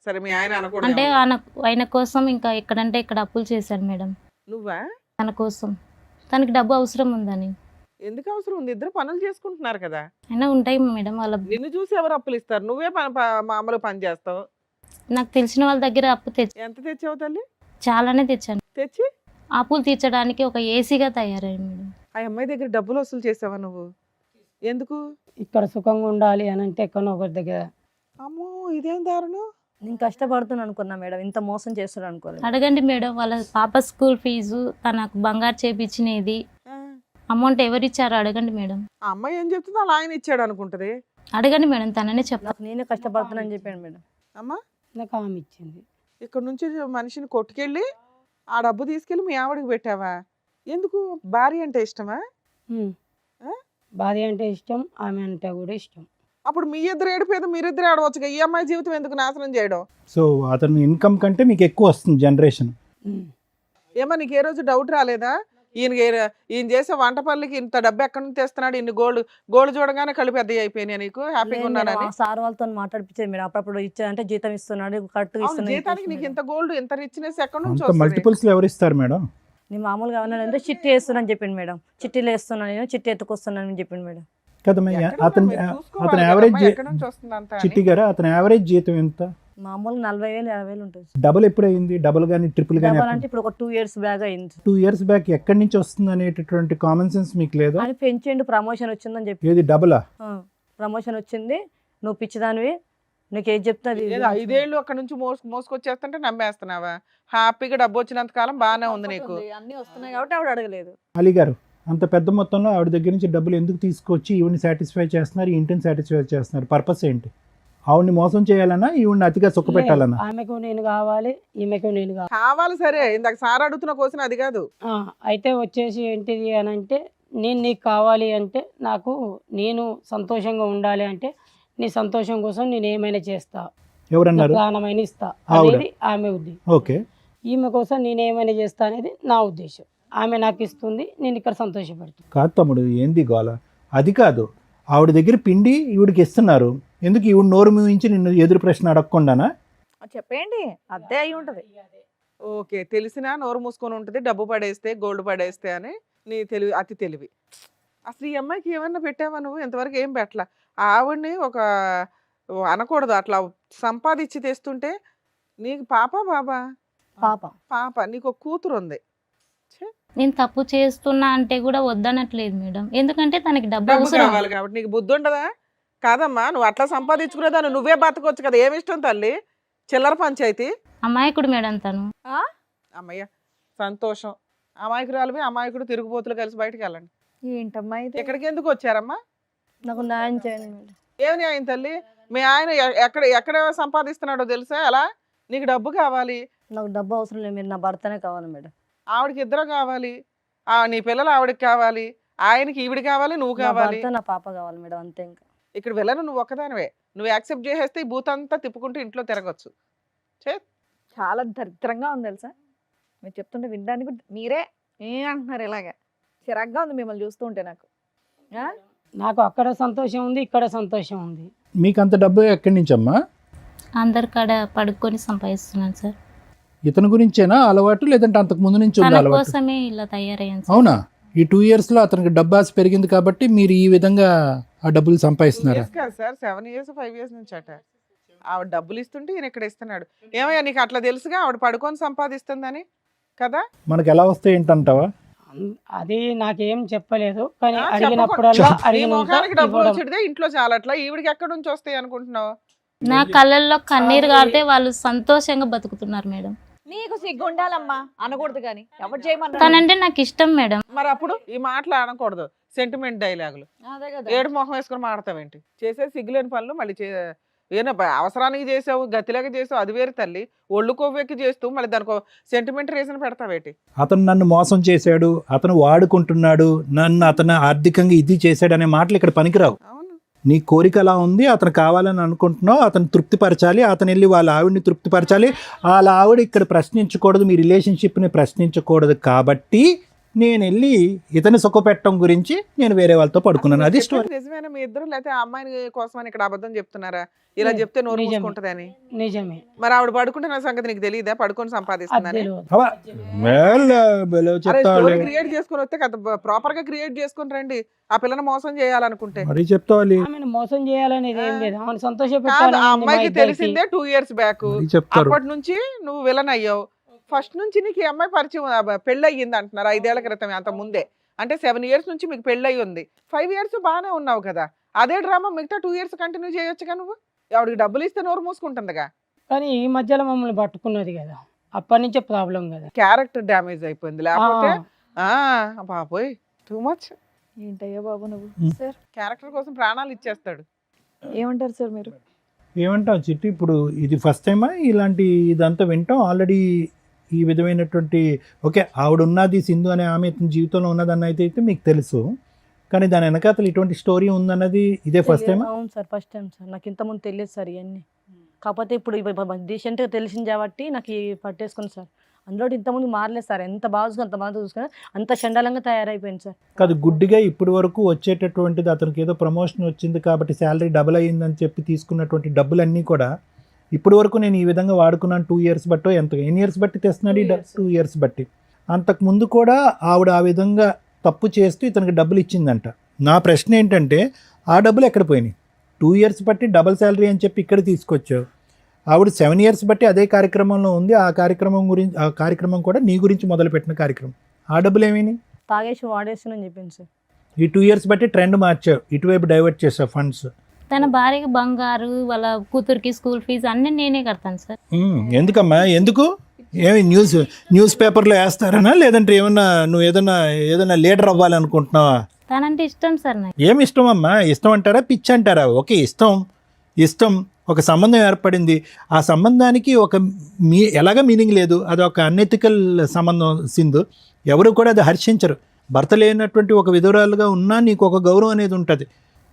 సరే మీ ఆయన అనకూడదు. అంటే ఆయన కోసం ఇంకా ఎక్కడంటే ఇక్కడ అప్పులు చేశాడు మేడం. నువ్వా? తన కోసం, తనకి డబ్బు అవసరం ఉందని. ఎందుకు అవసరం ఉంది? ఇద్దరు పనులు చేసుకుంటున్నారు కదా. అయినా ఉంటాయి మేడం వాళ్ళ. నిన్ను చూసి ఎవరు అప్పులు ఇస్తారు? నువ్వే మామూలు పని చేస్తావు. నాకు తెలిసిన వాళ్ళ దగ్గర అప్పు తెచ్చి ఎంత తెచ్చావు తల్లి? చాలానే తెచ్చాను. తెచ్చి అప్పులు తీర్చడానికి ఒక ఏసీగా తయారయ్యాడు మేడం. ఆ అమ్మాయి దగ్గర డబ్బులు వసూలు చేసావా నువ్వు? ఎందుకు? ఇక్కడ సుఖంగా ఉండాలి అని అంటే ఎక్కడో ఒకరి దగ్గర. అమ్మో ఇదేం దారుణం. నేను కష్టపడుతున్నాను అనుకున్నా మేడం, ఇంత మోసం చేస్తున్నాను అనుకోలేదు. అడగండి మేడం, వాళ్ళ పాప స్కూల్ ఫీజు, తనకు బంగారు చేపించినది ఆ, అమౌంట్ ఎవరు ఇచ్చారో అడగండి మేడం. ఆ అమ్మాయి ఏం చెప్తుందో అలా ఆయన ఇచ్చాడు అనుకుంటది. అడగండి మేడం, తననే చెప్పాలి. నాకు నేనే కష్టపడుతున్నాను చెప్పాను మేడం. అమ్మా నాకు ఆమె ఇచ్చింది. ఇక్కడ నుంచి మనిషిని కొట్టుకెళ్ళి ఆ డబ్బు తీసుకెళ్ళి మీ ఆవిడకి పెట్టావా? ఎందుకు? భార్య అంటే ఇష్టమా? ఉమ్. ఆ? భార్య అంటే ఇష్టం, ఆమె అంటే కూడా ఇష్టం. అప్పుడు మీ ఇద్దరు ఏడిపోయేది మీరిద్దరు ఆడవచ్చుగా. ఈ అమ్మాయి జీవితం ఎందుకు నాశనం చేయడం? సో అతని ఇన్కమ్ కంటే మీకు ఎక్కువ వస్తుంది జనరేషన్. ఉమ్. ఏమో నీకు ఏ రోజు డౌట్ రాలేదా? ఈయన చేసే వంట పనులకి ఇంత డబ్బు ఎక్కడి నుంచి తెస్తున్నాడు? ఇన్ని గోల్డ్ చూడగానే కళ్ళు పెద్దవి అయిపోయినాయి. నీకు హ్యాపీగా ఉన్నానని సార్ వాళ్ళతో మాట్లాడిపించేది మీరు అప్పుడప్పుడు ఇచ్చారంటే జీతం ఇస్తున్నాడు కరెక్ట్ అవును, జీతానికి నీకు ఇంత గోల్డ్ ఇంత రిచ్నెస్ ఎక్కడి నుంచి అంత వస్తుంది? మల్టిపుల్స్ లో ఎవరు ఇస్తారు మేడం? నేను మామూలుగా ఏమన్నానంటే చిట్టి వేస్తున్నాను చెప్పింది మేడం. చిట్టీలు వేస్తున్నాను, నేను చిట్టి ఎత్తుకొస్తున్నాను అని చెప్పింది మేడం. కదా ఎక్కడ అతని మీరు చూసుకోవాలి అతని కదమ్మా, యావరేజ్ ఎక్కడి నుంచి వస్తుంది అంతా అని. చిట్టి గారు అతని యావరేజ్ జీతం ఎంత? మామూలు 40,000 50,000 ఉంటుంది. డబుల్ ఎప్పుడు అయింది? డబుల్ కానీ ట్రిపుల్ కానీ? డబల్ అంటే ఇప్పుడు ఒక 2 years బ్యాగ్ అయింది. 2 years బ్యాక్ ఎక్కడి నుంచి వస్తుంది అనేటటువంటి కామన్ సెన్స్ మీకు లేదా? అని పెంచిండు, ప్రమోషన్ వచ్చిందని చెప్పి. ఏది డబులా? ప్రమోషన్ వచ్చింది, నువ్వు పిచ్చిదానివి, నీకు ఏది చెప్తే అది ఏదో 5 ఏళ్ళు అక్కడ నుంచి మోసుకొచ్చేస్తుంటే నమ్మేస్తున్నావా? హ్యాపీగా డబ్బు వచ్చినంత కాలం బాగానే ఉంది నీకు. అన్ని వస్తున్నాయి కాబట్టి ఆవిడ అడగలేదు. అలీ గారు అంత పెద్ద మొత్తంలో ఆవిడ దగ్గర నుంచి డబ్బులు ఎందుకు తీసుకొచ్చి ఈవిని సాటిస్ఫై చేస్తున్నారు, ఈ ఇంటిని సాటిస్ఫై చేస్తున్నారు? పర్పస్ ఏంటి? ఆవిడ్ని మోసం చేయాలన్నా, ఈవిడ్ని అతిగా సుఖ పెట్టాలన్నా? ఆమెకు నేను కావాలి, ఈమెకు నేను కావాలి. కావాలి సరే, ఇందాక సార్ అడుగుతున్న క్వశ్చన్ అది కాదు. అయితే వచ్చేసి ఏంటిది అని అంటే, నేను నీకు కావాలి అంటే, నాకు నేను సంతోషంగా ఉండాలి అంటే, నీ సంతోషం కోసం నేను ఏమైనా చేస్తా, ఎవరన్నారు? ప్రాణమైన ఇస్తా ఆవిడ. అనేది ఆమె ఉద్దేశం. ఓకే. ఈమె కోసం నేను ఏమైనా చేస్తా అనేది నా ఉద్దేశం. ఆమె నాకు ఇస్తుంది, నేను ఇక్కడ సంతోషపడుతుంది. కాదు తమ్ముడు, ఏంది గోల? అది కాదు, ఆవిడ దగ్గర పిండి ఈవిడికి ఇస్తున్నారు, ఎందుకు ఈవిడ నోరు మూయించి నిన్ను ఎదురు ప్రశ్న అడగకుండానా? చెప్పేయండి, అదే అయి ఉంటది. ఓకే, తెలిసినా నోరు మూసుకొని ఉంటుంది, డబ్బు పడేస్తే గోల్డ్ పడేస్తే అని. నీ తెలివి అతి తెలివి. అసలు ఈ అమ్మాయికి ఏమన్నా పెట్టావా నువ్వు? ఇంతవరకు ఏం పెట్టలా. ఆవిడ్ని ఒక అనకూడదు అట్లా సంపాదించి తెస్తుంటే. నీకు పాప బాబా? పాప. పాప. నీకు ఒక కూతురు ఉంది. నేను తప్పు చేస్తున్నా అంటే కూడా వద్దనట్లేదు మేడం, ఎందుకంటే తనకి డబ్బు డబ్బు అవసరం. కావాలి కాబట్టి. నీకు బుద్ధి ఉండదా? కాదమ్మా, నువ్వు అట్లా సంపాదించుకునేదాన్ని నువ్వే బతకొచ్చు కదా. ఏమి ఇష్టం తల్లి? చిల్లర పంచాయతీ. అమాయకుడు మేడం తను. అమ్మయ్య సంతోషం. అమాయకురాలువి అమాయకుడు తిరుగుబోతులు కలిసి బయటకు వెళ్ళండి. ఏంటమ్మా ఇది? ఎక్కడికి ఎందుకు వచ్చారమ్మా? నాకు న్యాయం చేయండి మేడం. ఏమి న్యాయం తల్లి? మీ ఆయన ఎక్కడ సంపాదిస్తున్నాడో తెలుసా? ఎలా? నీకు డబ్బు కావాలి. నాకు డబ్బు అవసరం లేదు, మీరు నా భర్తనే కావాలి మేడం. ఆవిడకి ఇద్దరు కావాలి. నీ పిల్లలు ఆవిడకి కావాలి, ఆయనకి ఈవిడ కావాలి, నువ్వు నా కావాలి. భర్త నా పాప కావాలి మేడం, అంతే. ఇంకా ఇక్కడ వెళ్ళను, నువ్వు ఒక్కదానివే. నువ్వు యాక్సెప్ట్ చేసేస్తే ఈ బూత్ అంతా తిప్పుకుంటూ ఇంట్లో తిరగచ్చు. చాలా దరిద్రంగా ఉంది తెలుసా, మీరు చెప్తుంటే వినడానికి మీరే అంటున్నారు ఇలాగా. చిరాగ్గా ఉంది మిమ్మల్ని చూస్తుంటే నాకు. నాకు అక్కడ సంతోషం ఉంది, ఇక్కడ సంతోషం ఉంది. మీకు అంత డబ్బు ఎక్కడి నుంచి అమ్మా? అందరి కాడ పడుకొని సంపాదిస్తున్నాను సార్. ఇతని గురించేనా అలవాటు, లేదంటే అంతకు ముందు నుంచి ఉంది తన అలవాటు? కోసమే ఇలా తయారయ్యాను సార్. అవునా? ఈ 2 years లో అతనికి డబ్బు ఆశ పెరిగింది కాబట్టి మీరు ఈ విధంగా ఆ డబ్బులు సంపాదిస్తున్నారా? కాదు సార్, 7 years 5 years నుంచి అట. ఆవిడ డబ్బులు ఇస్తుంటే ఈయన ఇక్కడ ఇస్తున్నాడు. ఏమయ్యా నీకు అట్లా తెలుసుగా ఆవిడ పడుకొని సంపాదిస్తుందని కదా? మనకు ఎలా వస్తాయి ఏంటంటావా? అది నాకేం చెప్పలేదు, కానీ ఆ, అడిగినప్పుడల్లా నీ అడిగినంత మొఖానికి డబ్బులు ఇవ్వడం. వచ్చేదే ఇంట్లో చాలట్లా, ఈవిడికి ఎక్కడి నుంచి వస్తాయి అనుకుంటున్నావు? నా కళ్ళల్లో కన్నీరు కారితే వాళ్ళు సంతోషంగా బతుకుతున్నారు మేడం. నీకు సిగ్గు ఉండాలమ్మా, అనకూడదు కానీ ఎవరు చేయమన్నా. తనంటే నాకు ఇష్టం మేడం. మరి అప్పుడు ఈ మాటలు అనకూడదు, సెంటిమెంట్ డైలాగులు. అదే కదా. ఏడు మొహం వేసుకొని మాడతావేంటి? చేసే సిగ్గులేని పనులు మళ్ళీ ఏనా అవసరానికి చేసావు, గతిలేక చేసావు, అది వేరు తల్లి. ఒళ్ళు కొవ్వెక్కి చేస్తూ మళ్ళీ దానికి సెంటిమెంట్ రీజన్ పెడతావేటి? అతను నన్ను మోసం చేశాడు, అతను వాడుకుంటున్నాడు, నన్ను అతను ఆర్థికంగా ఇది చేశాడు అనే మాటలు ఇక్కడ పనికిరావు. అవును. నీ కోరిక అలా ఉంది, అతను కావాలని అనుకుంటున్నావు, అతను తృప్తిపరచాలి, అతను వెళ్ళి వాళ్ళ ఆవిడని తృప్తిపరచాలి. వాళ్ళ ఆవిడ ఇక్కడ ప్రశ్నించకూడదు, మీ రిలేషన్షిప్ని ప్రశ్నించకూడదు. కాబట్టి నేను వెళ్ళి ఇతని సుఖపెట్టడం గురించి నేను వేరే వాళ్ళతో పడుకున్నాను. అది స్టోరీ. నిజమేనా మీ ఇద్దరు, లేకపోతే ఆ అమ్మాయిని కోసమని ఇక్కడ అబద్ధం చెప్తున్నారా? ఇలా లేదు, చెప్తే నోరు నిజమే. మూసుకుంటదని. నిజమే. మరి ఆవిడ పడుకుంటున్న సంగతి నీకు తెలియదా? పడుకొని అది సంపాదిస్తుందని. తెలియదు. స్టోరీ క్రియేట్ చేసుకుని వస్తే కదా, ప్రాపర్ గా క్రియేట్ చేసుకుని రండి. ఆ పిల్లని మోసం చేయాలనుకుంటే మరీ చెప్తావాలి, ఆమెను మోసం చేయాలనేది ఏం లేదు, ఆమెను కాదు. సంతోషపెట్టాలని ఆ ఉంది మా అమ్మాయికి ఇద్దరికి. తెలిసిందే 2 years బ్యాక్. మరీ చెప్తారు. అప్పటి నుంచి నువ్వు విలన్ అయ్యావు. ఫస్ట్ నుంచి నీకు ఈ అమ్మాయి పరిచయం, పెళ్ళి అయ్యింది అంటున్నారు 5 ఏళ్ల క్రితం, అంత ముందే. అంటే 7 years నుంచి మీకు పెళ్ళి అయ్యి ఉంది. 5 years బాగానే ఉన్నావు కదా. అదే డ్రామా మిగతా 2 years కంటిన్యూ చేయొచ్చుగా నువ్వు. ఆవిడకి డబ్బులు ఇస్తే నోరు మూసుకుంటుందిగా. కానీ ఈ మధ్యలో మమ్మల్ని పట్టుకున్నది కదా, అప్పటి నుంచే ప్రాబ్లం కదా. క్యారెక్టర్ డ్యామేజ్ అయిపోయింది, లేకపోతే బాబోయ్ టూ మచ్. ఏంటయ్యా బాబు నువ్వు. సార్ క్యారెక్టర్ కోసం ప్రాణాలు ఇచ్చేస్తాడు. ఏమంటారు సార్ మీరు? ఏమంటావు చిట్టి? ఇప్పుడు ఇది ఫస్ట్ టైమా ఇలాంటి ఇదంతా వింటాం? ఆల్రెడీ ఈ విధమైనటువంటి ఓకే ఆవిడ ఉన్నది, సింధు అనే ఆమె ఇతని జీవితంలో ఉన్నదన్న అయితే మీకు తెలుసు, కానీ దాని వెనకాతలు ఇటువంటి స్టోరీ ఉందన్నది ఇదే ఫస్ట్ టైమా? అవును సార్, ఫస్ట్ టైం సార్. నాకు ఇంతకుముందు తెలియదు సార్ ఇవన్నీ. కాకపోతే ఇప్పుడు రీసెంట్గా తెలిసింది కాబట్టి నాకు పట్టేసుకుని సార్. అందులో ఇంతకుముందు మారలేదు సార్. ఎంత బాగా చూసుకుని అంత బాగా చూసుకుని అంత చండాలంగా తయారైపోయింది సార్. కాదు, గుడ్డిగా ఇప్పటి వరకు వచ్చేటటువంటిది అతనికి ఏదో ప్రమోషన్ వచ్చింది కాబట్టి శాలరీ డబుల్ అయ్యిందని చెప్పి తీసుకున్నటువంటి డబ్బులన్నీ కూడా ఇప్పటి వరకు నేను ఈ విధంగా వాడుకున్నాను 2 years బట్టో ఎన్ని ఇయర్స్ బట్టి తెస్తున్నాడు? 2 years బట్టి. అంతకుముందు కూడా ఆవిడ ఆ విధంగా తప్పు చేస్తూ ఇతనికి డబ్బులు ఇచ్చిందంట. నా ప్రశ్న ఏంటంటే ఆ డబ్బులు ఎక్కడ పోయినాయి? 2 years బట్టి డబుల్ శాలరీ అని చెప్పి ఇక్కడ తీసుకొచ్చావు. ఆవిడ 7 years బట్టి అదే కార్యక్రమంలో ఉంది. ఆ కార్యక్రమం కూడా నీ గురించి మొదలుపెట్టిన కార్యక్రమం. ఆ డబ్బులు ఏమైనాయి? తాగేసి వాడేసి అని చెప్పింది సార్. ఈ 2 years బట్టి ట్రెండ్ మార్చావు, ఇటువైపు డైవర్ట్ చేసావు ఫండ్స్. తన భార్యకి బంగారు, వాళ్ళ కూతురికి స్కూల్ ఫీజు అన్నీ నేనే కడతాను సార్. ఎందుకమ్మా? ఎందుకు? ఏమి న్యూస్ పేపర్లో వేస్తారనా, లేదంటే నువ్వు ఏదైనా లీడర్ అవ్వాలనుకుంటున్నావా? తనంటే ఇష్టం సార్ నాకు. ఏమి ఇష్టం అమ్మా? ఇష్టం అంటారా, పిచ్చి అంటారా? ఓకే, ఇష్టం ఒక సంబంధం ఏర్పడింది. ఆ సంబంధానికి ఎలాగ మీనింగ్ లేదు, అది ఒక అన్ఎథికల్ సంబంధం సింధు. ఎవరు కూడా అది హర్షించరు. భర్త లేనటువంటి ఒక విధురాలుగా ఉన్నా నీకు ఒక గౌరవం అనేది ఉంటుంది.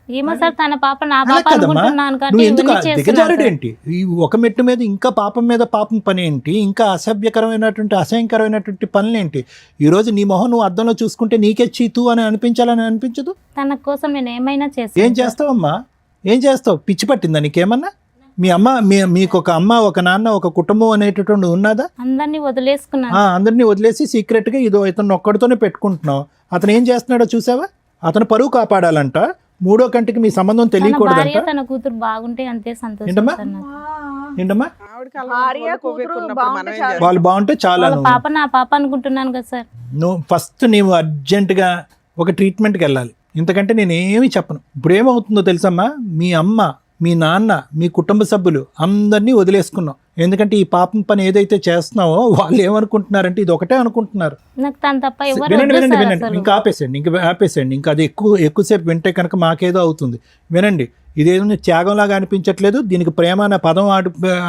ఏమో సార్, తన పాప నా అలా పాప కదమ్మా, అనుకుంటున్నాను కాబట్టి నువ్వు ఎందుకు ఇవన్నీ చేస్తున్నాను దిగజారుడు సార్. ఏంటి? ఈ ఒక మెట్టు మీద ఇంకా పాపం మీద పాపం పని ఏంటి? ఇంకా అసహ్యకరమైనటువంటి పనులేంటి? ఈరోజు నీ మొహం నువ్వు అద్దంలో చూసుకుంటే నీకే చీతు అని అనిపించాలని అనిపించదు? తన కోసం నేను ఏమైనా ఏం చేస్తాను. చేస్తావమ్మా? ఏం చేస్తావు? పిచ్చి పట్టిందా నీకేమన్నా? మీ అమ్మ మీకు ఒక అమ్మ, ఒక నాన్న, ఒక కుటుంబం అనేటటువంటి ఉన్నదా? అందరినీ వదిలేసుకున్నాను. అందరినీ వదిలేసి సీక్రెట్గా ఇతను ఒక్కడితోనే పెట్టుకుంటున్నావు. అతను ఏం చేస్తున్నాడో చూసావా? అతను పరువు కాపాడాలంట, మూడో కంటికి మీ సంబంధం తన తెలియకూడదంట. భార్య తన కూతురు బాగుంటే అంతే సంతోషం ఏంటమ్మా? సార్ నాకు. ఏంటమ్మా? ఆవిడకి అలా భార్య, ఒళ్ళు కొవ్వు కూతురు ఎక్కున్నప్పుడు బాగుంటే మనం ఏం చాలు. చేస్తాం? వాళ్ళు బాగుంటే చాలా. వాళ్ళ పాప నా పాప అనుకుంటున్నాను కదా సార్. నువ్వు ఫస్ట్ నీవు అర్జెంటుగా ఒక ట్రీట్మెంట్కి వెళ్ళాలి. ఇంతకంటే నేను ఏమీ చెప్పను. ఇప్పుడు ఏమవుతుందో తెలుసమ్మా, మీ అమ్మ, మీ నాన్న, మీ కుటుంబ సభ్యులు అందరినీ వదిలేసుకున్నావు. ఎందుకంటే ఈ పాపం పని ఏదైతే చేస్తున్నావో వాళ్ళు ఏమనుకుంటున్నారంటే ఇది ఒకటే అనుకుంటున్నారు. నాకు తను తప్ప ఎవరు వినండి వద్దు వినండి సార్ వినండి, అసలు. ఇంకా ఆపేసేయండి. ఇంకా అది ఎక్కువసేపు వింటే కనుక మాకేదో అవుతుంది. వినండి, ఇదేదో త్యాగంలాగా అనిపించట్లేదు, దీనికి ప్రేమ అనే పదం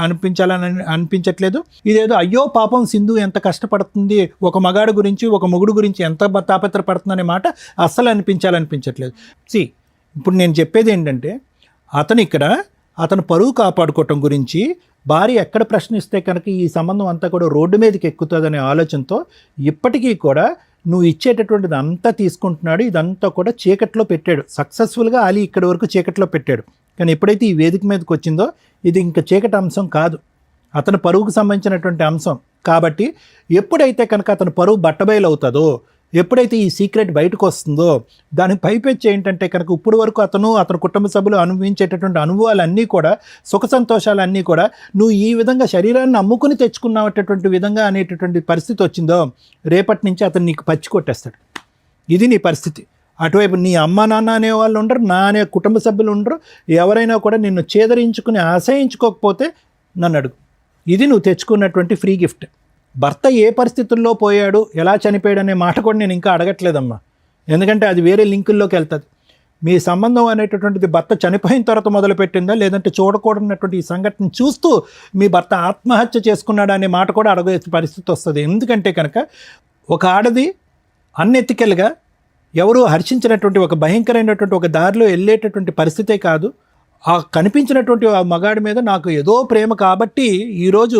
అనిపించాలని అనిపించట్లేదు. ఇదేదో అయ్యో పాపం సింధు ఎంత కష్టపడుతుంది, ఒక మగాడు గురించి ఒక మొగుడు గురించి ఎంత తాపత్రపడుతుందనే మాట అస్సలు అనిపించట్లేదు. ఇప్పుడు నేను చెప్పేది ఏంటంటే, అతను పరువు కాపాడుకోవటం గురించి భార్య ఎక్కడ ప్రశ్నిస్తే కనుక ఈ సంబంధం అంతా కూడా రోడ్డు మీదకి ఎక్కుతుందనే ఆలోచనతో ఇప్పటికీ కూడా నువ్వు ఇచ్చేటటువంటిది అంతా తీసుకుంటున్నాడు. ఇదంతా కూడా చీకట్లో పెట్టాడు. సక్సెస్ఫుల్గా అలీ ఇక్కడి వరకు చీకట్లో పెట్టాడు. కానీ ఎప్పుడైతే ఈ వేదిక మీదకి వచ్చిందో ఇది ఇంకా చీకటి అంశం కాదు, అతని పరువుకు సంబంధించినటువంటి అంశం. కాబట్టి ఎప్పుడైతే కనుక అతను పరువు బట్టబయలు అవుతుందో, ఎప్పుడైతే ఈ సీక్రెట్ బయటకు వస్తుందో దాని పైపెచ్చి ఏంటంటే కనుక ఇప్పుడు వరకు అతని కుటుంబ సభ్యులు అనుభవించేటటువంటి అనుభవాలన్నీ కూడా, సుఖ సంతోషాలన్నీ కూడా నువ్వు ఈ విధంగా శరీరాన్ని అమ్ముకుని తెచ్చుకున్నటువంటి విధంగా అనేటటువంటి పరిస్థితి వచ్చిందో, రేపటి నుంచి అతను నీకు పచ్చి కొట్టేస్తాడు. ఇది నీ పరిస్థితి. అటువైపు నీ అమ్మ నాన్న అనే వాళ్ళు ఉండరు, నా అనే కుటుంబ సభ్యులు ఉండరు. ఎవరైనా కూడా నిన్ను చేదరించుకుని అసహించుకోకపోతే నన్ను అడుగు. ఇది నువ్వు తెచ్చుకున్నటువంటి ఫ్రీ గిఫ్ట్. భర్త ఏ పరిస్థితుల్లో పోయాడు, ఎలా చనిపోయాడు అనే మాట కూడా నేను ఇంకా అడగట్లేదమ్మా. ఎందుకంటే అది వేరే లింకుల్లోకి వెళ్తుంది. మీ సంబంధం అనేటటువంటిది భర్త చనిపోయిన తర్వాత మొదలుపెట్టిందా, లేదంటే చూడకూడనటువంటి ఈ సంఘటన చూస్తూ మీ భర్త ఆత్మహత్య చేసుకున్నాడా అనే మాట కూడా అడగే పరిస్థితి వస్తుంది. ఎందుకంటే కనుక ఒక ఆడది అన్ఎథికల్గా ఎవరు హర్షించినటువంటి ఒక భయంకరమైనటువంటి ఒక దారిలో వెళ్ళేటటువంటి పరిస్థితే కాదు, ఆ కనిపించినటువంటి ఆ మగాడి మీద నాకు ఏదో ప్రేమ కాబట్టి ఈరోజు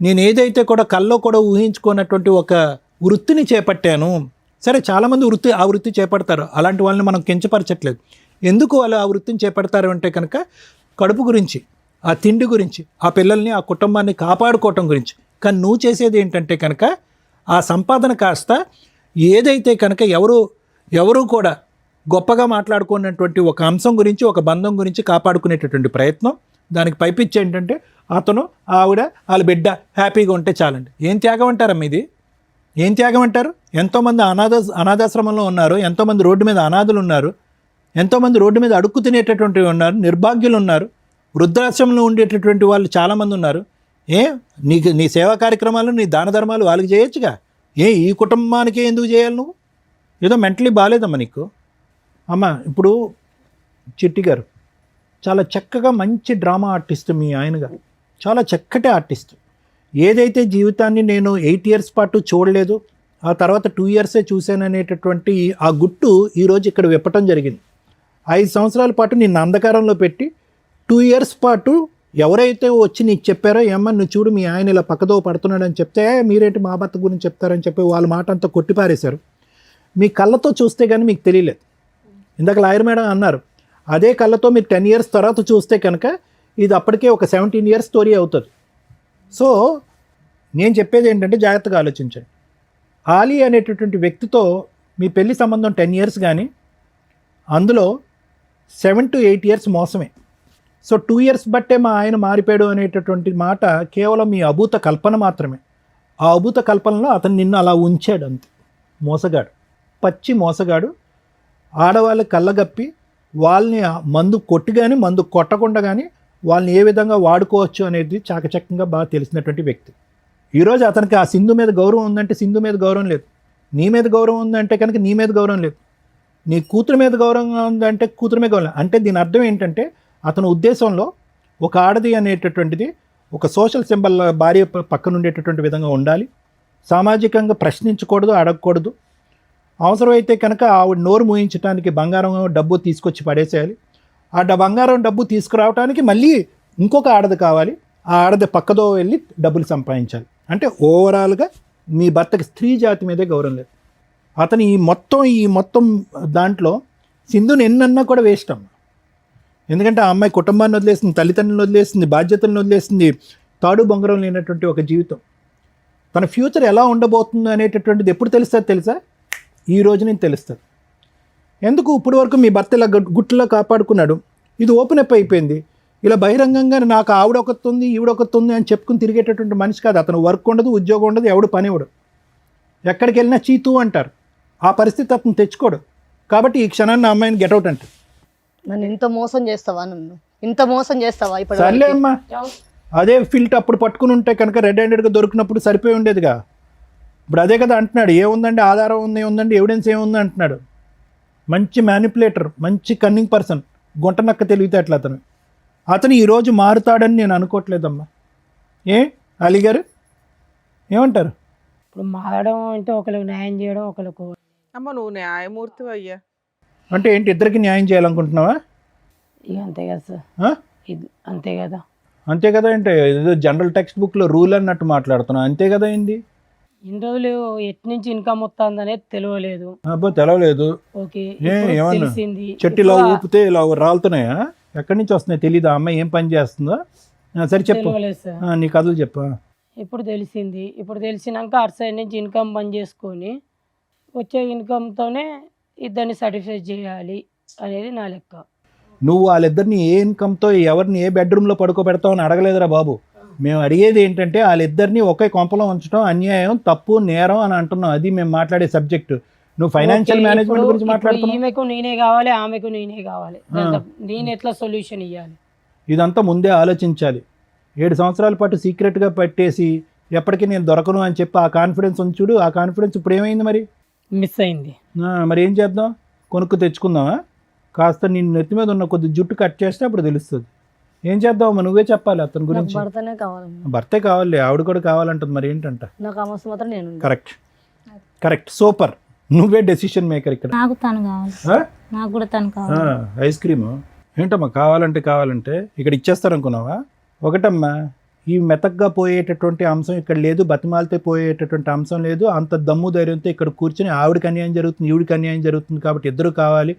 నేను ఏదైతే కూడా కల్లో కూడా ఊహించుకున్నటువంటి ఒక వృత్తిని చేపట్టాను. సరే, చాలామంది ఆ వృత్తి చేపడతారు. అలాంటి వాళ్ళని మనం కించపరచట్లేదు. ఎందుకు వాళ్ళు ఆ వృత్తిని చేపడతారు అంటే కనుక కడుపు గురించి, ఆ తిండి గురించి, ఆ పిల్లల్ని, ఆ కుటుంబాన్ని కాపాడుకోవటం గురించి. కానీ నువ్వు చేసేది ఏంటంటే కనుక ఆ సంపాదన కాస్త ఏదైతే కనుక ఎవరు కూడా గొప్పగా మాట్లాడుకున్నటువంటి ఒక అంశం గురించి, ఒక బంధం గురించి కాపాడుకునేటటువంటి ప్రయత్నం. దానికి పైపిచ్చి ఏంటంటే అతను, ఆవిడ, వాళ్ళ బిడ్డ హ్యాపీగా ఉంటే చాలండి. ఏం త్యాగం అంటారమ్మా ఇది? ఏం త్యాగం అంటారు? ఎంతోమంది అనాథాశ్రమంలో ఉన్నారు, ఎంతోమంది రోడ్డు మీద అనాథులు ఉన్నారు, ఎంతోమంది రోడ్డు మీద అడుక్కు తినేటటువంటి ఉన్నారు, నిర్భాగ్యులు ఉన్నారు, వృద్ధాశ్రమంలో ఉండేటటువంటి వాళ్ళు చాలామంది ఉన్నారు. నీ సేవా కార్యక్రమాలు, నీ దాన ధర్మాలు వాళ్ళకి చేయొచ్చుగా. ఈ కుటుంబానికి ఎందుకు చేయాలి నువ్వు? ఏదో మెంటలీ బాగాలేదమ్మా నీకు. అమ్మ, ఇప్పుడు చిట్టి గారు చాలా చక్కగా మంచి డ్రామా ఆర్టిస్ట్ మీ ఆయనగా, చాలా చక్కటి ఆర్టిస్ట్. ఏదైతే జీవితాన్ని నేను 8 years పాటు చూడలేదు, ఆ తర్వాత 2 years చూశాననేటటువంటి ఆ గుట్టు ఈరోజు ఇక్కడ విప్పటం జరిగింది. 5 సంవత్సరాల పాటు నిన్ను అంధకారంలో పెట్టి 2 years పాటు ఎవరైతే వచ్చి నీకు చెప్పారో, ఏమన్నా నువ్వు చూడు మీ ఆయన ఇలా పక్కదో పడుతున్నాడని చెప్తే, మీరేంటి మా భర్త గురించి చెప్తారని చెప్పి వాళ్ళ మాట అంతా కొట్టిపారేశారు. మీ కళ్ళతో చూస్తే కానీ మీకు తెలియలేదు. ఇందాక లాయర్ మేడం అన్నారు, అదే కళ్ళతో మీరు 10 years తర్వాత చూస్తే కనుక ఇది అప్పటికే ఒక 17 years స్టోరీ అవుతుంది. సో నేను చెప్పేది ఏంటంటే జాగ్రత్తగా ఆలోచించండి. ఆలీ అనేటటువంటి వ్యక్తితో మీ పెళ్లి సంబంధం 10 years కానీ అందులో 7 to 8 years మోసమే. సో 2 years బట్టే మా ఆయన మారిపోయాడు అనేటటువంటి మాట కేవలం మీ అభూత కల్పన మాత్రమే. ఆ అభూత కల్పనలో అతను నిన్ను అలా ఉంచాడు అంతే. మోసగాడు, పచ్చి మోసగాడు. ఆడవాళ్ళకి కళ్ళగప్పి వాళ్ళని మందు కొట్టి కానీ మందు కొట్టకుండా కానీ వాళ్ళని ఏ విధంగా వాడుకోవచ్చు అనేది చాకచక్యంగా బాగా తెలిసినటువంటి వ్యక్తి. ఈరోజు అతనికి ఆ సింధు మీద గౌరవం ఉందంటే సింధు మీద గౌరవం లేదు, నీ మీద గౌరవం ఉందంటే కనుక నీ మీద గౌరవం లేదు, నీ కూతురు మీద గౌరవం ఉందంటే కూతురు మీద గౌరవం. అంటే దీని అర్థం ఏంటంటే అతని ఉద్దేశంలో ఒక ఆడది అనేటటువంటిది ఒక సోషల్ సింబల్ భార్య పక్కన ఉండేటటువంటి విధంగా ఉండాలి, సామాజికంగా ప్రశ్నించకూడదు, అడగకూడదు. అవసరమైతే కనుక ఆవిడ నోరు మూయించడానికి బంగారం డబ్బు తీసుకొచ్చి పడేసేయాలి. ఆ బంగారం డబ్బు తీసుకురావడానికి మళ్ళీ ఇంకొక ఆడది కావాలి, ఆ ఆడది పక్కదో వెళ్ళి డబ్బులు సంపాదించాలి. అంటే ఓవరాల్గా మీ భర్తకి స్త్రీ జాతి మీదే గౌరవం లేదు. అతను ఈ మొత్తం దాంట్లో సింధుని ఎన్నన్నా కూడా వేస్ట్ అమ్మ. ఎందుకంటే ఆ అమ్మాయి కుటుంబాన్ని వదిలేసింది, తల్లిదండ్రులను వదిలేసింది, బాధ్యతలను వదిలేసింది, తాడు బొంగరం లేనటువంటి ఒక జీవితం. తన ఫ్యూచర్ ఎలా ఉండబోతుంది అనేటటువంటిది ఎప్పుడు తెలుస్తుంది తెలుసా? ఈ రోజు నేను తెలుస్తుంది. ఎందుకు ఇప్పటి వరకు మీ భర్త ఇలా గుట్టులో కాపాడుకున్నాడు, ఇది ఓపెన్ అప్ అయిపోయింది. ఇలా బహిరంగంగా నాకు ఆవిడొకతుంది ఈవిడొకతుంది అని చెప్పుకుని తిరిగేటటువంటి మనిషి కాదు అతను. వర్క్ ఉండదు, ఉద్యోగం ఉండదు, ఎవడు పని ఇవ్వడు, ఎక్కడికి వెళ్ళినా చీతూ అంటారు. ఆ పరిస్థితి అతను తెచ్చుకోడు. కాబట్టి ఈ క్షణాన్ని అమ్మాయిని గెటౌట్ అంటారు. నన్ను ఇంత మోసం చేస్తావా? ఇంత మోసం చేస్తావా? ఇప్పుడు సర్లే అమ్మా, అదే ఫిల్ట్ అప్పుడు పట్టుకుని ఉంటే కనుక రెడ్ హ్యాండెడ్గా దొరికినప్పుడు సరిపోయి ఉండేదిగా. ఇప్పుడు అదే కదా అంటున్నాడు, ఏముందండి ఆధారం ఉంది, ఏముందండి ఎవిడెన్స్ ఏముంది అంటున్నాడు. మంచి మ్యానిపులేటర్, మంచి కన్నింగ్ పర్సన్, గుంటనక్క తెలివితేటలు అతను ఈరోజు మారుతాడని నేను అనుకోవట్లేదమ్మా. అలీ గారు ఏమంటారు? ఇప్పుడు మారడం అంటే ఒకరికి న్యాయం చేయడం, ఒకరికి అమ్మ నువ్వు న్యాయమూర్తి అయ్యా. అంటే ఏంటి, ఇద్దరికి న్యాయం చేయాలనుకుంటున్నావా? ఇక అంతే కదా సార్, అంతే కదా. అంతే కదా అంటే ఏదో జనరల్ టెక్స్ట్ బుక్లో రూల్ అన్నట్టు మాట్లాడుతున్నావు. అంతే కదా అయింది. ఇన్ని రోజులు ఎటు నుంచి ఇన్కమ్ వస్తుంది అనేది తెలియలేదు. అబ్బో తెలవలేదు. ఓకే, ఏమన్నా తెలిసింది. చెట్టులో ఊపితే ఇలా రాలుతున్నాయా? ఎక్కడి నుంచి వస్తున్నాయి తెలీదా? అమ్మాయి ఏం పని చేస్తుందో? సరే చెప్పు, నీ కథలు చెప్పు. ఇప్పుడు తెలిసింది. ఇప్పుడు తెలిసినాక అటు సైడ్ నుంచి ఇన్కమ్ బంద్ చేసుకొని వచ్చే ఇన్కమ్‌తోనే ఇద్దరిని సాటిస్ఫై చేయాలి అనేది నా లెక్క. నువ్వు వాళ్ళిద్దరిని ఏ ఇన్కమ్తో ఎవరిని ఏ బెడ్రూమ్లో పడుకోబెడతావు అని అడగలేదురా బాబు. మేము అడిగేది ఏంటంటే వాళ్ళిద్దరిని ఒకే కొంపలో ఉంచడం అన్యాయం, తప్పు, నేరం అని అంటున్నాం. అది మేము మాట్లాడే సబ్జెక్టు. నువ్వు ఫైనాన్షియల్ ఓకే. మేనేజ్మెంట్ ఇప్పుడు గురించి మాట్లాడుతున్నావు. ఈమెకు నేనే కావాలి, ఆమెకు నేనే కావాలి. నేను ఎట్లా సొల్యూషన్ ఇవ్వాలి? ఇదంతా ముందే ఆలోచించాలి. 7 సంవత్సరాల పాటు సీక్రెట్గా పెట్టేసి ఎప్పటికీ నేను దొరకను అని చెప్పి ఆ కాన్ఫిడెన్స్ ఉంది చూడు. ఆ కాన్ఫిడెన్స్ ఇప్పుడు ఏమైంది మరి? మిస్ అయింది. మరి ఏం చేద్దాం? కొనుక్కు తెచ్చుకుందామా? కాస్త నేను నెత్తి మీద ఉన్న కొద్ది జుట్టు కట్ చేస్తే అప్పుడు తెలుస్తుంది. ఏం చేద్దామా? నువ్వే చెప్పాలి అతని నాకు గురించి. భర్తనే కావాలన్నా. భర్తే కావాలి, ఆవిడ కూడా కావాలంటుంది. మరి ఏంటంట? నాకు ఆ మస్తు మాత్రం నేను కరెక్ట్ కరెక్ట్, సూపర్. నువ్వే డెసిషన్ మేకర్ ఇక్కడ. నాకు తను కావాలి, ఆ? నాకు కూడా తను కావాలి. ఐస్ క్రీము ఏంటమ్మా? కావాలంటే ఇక్కడ ఇచ్చేస్తారనుకున్నావా? ఒకటమ్మా, ఈ మెతగ్గా పోయేటటువంటి అంశం ఇక్కడ లేదు, బతిమాలితే పోయేటటువంటి అంశం లేదు. అంత దమ్ము ధైర్యంతో ఇక్కడ కూర్చొని ఆవిడకి అన్యాయం జరుగుతుంది, ఈవిడికి అన్యాయం జరుగుతుంది కాబట్టి ఇద్దరు కావాలి.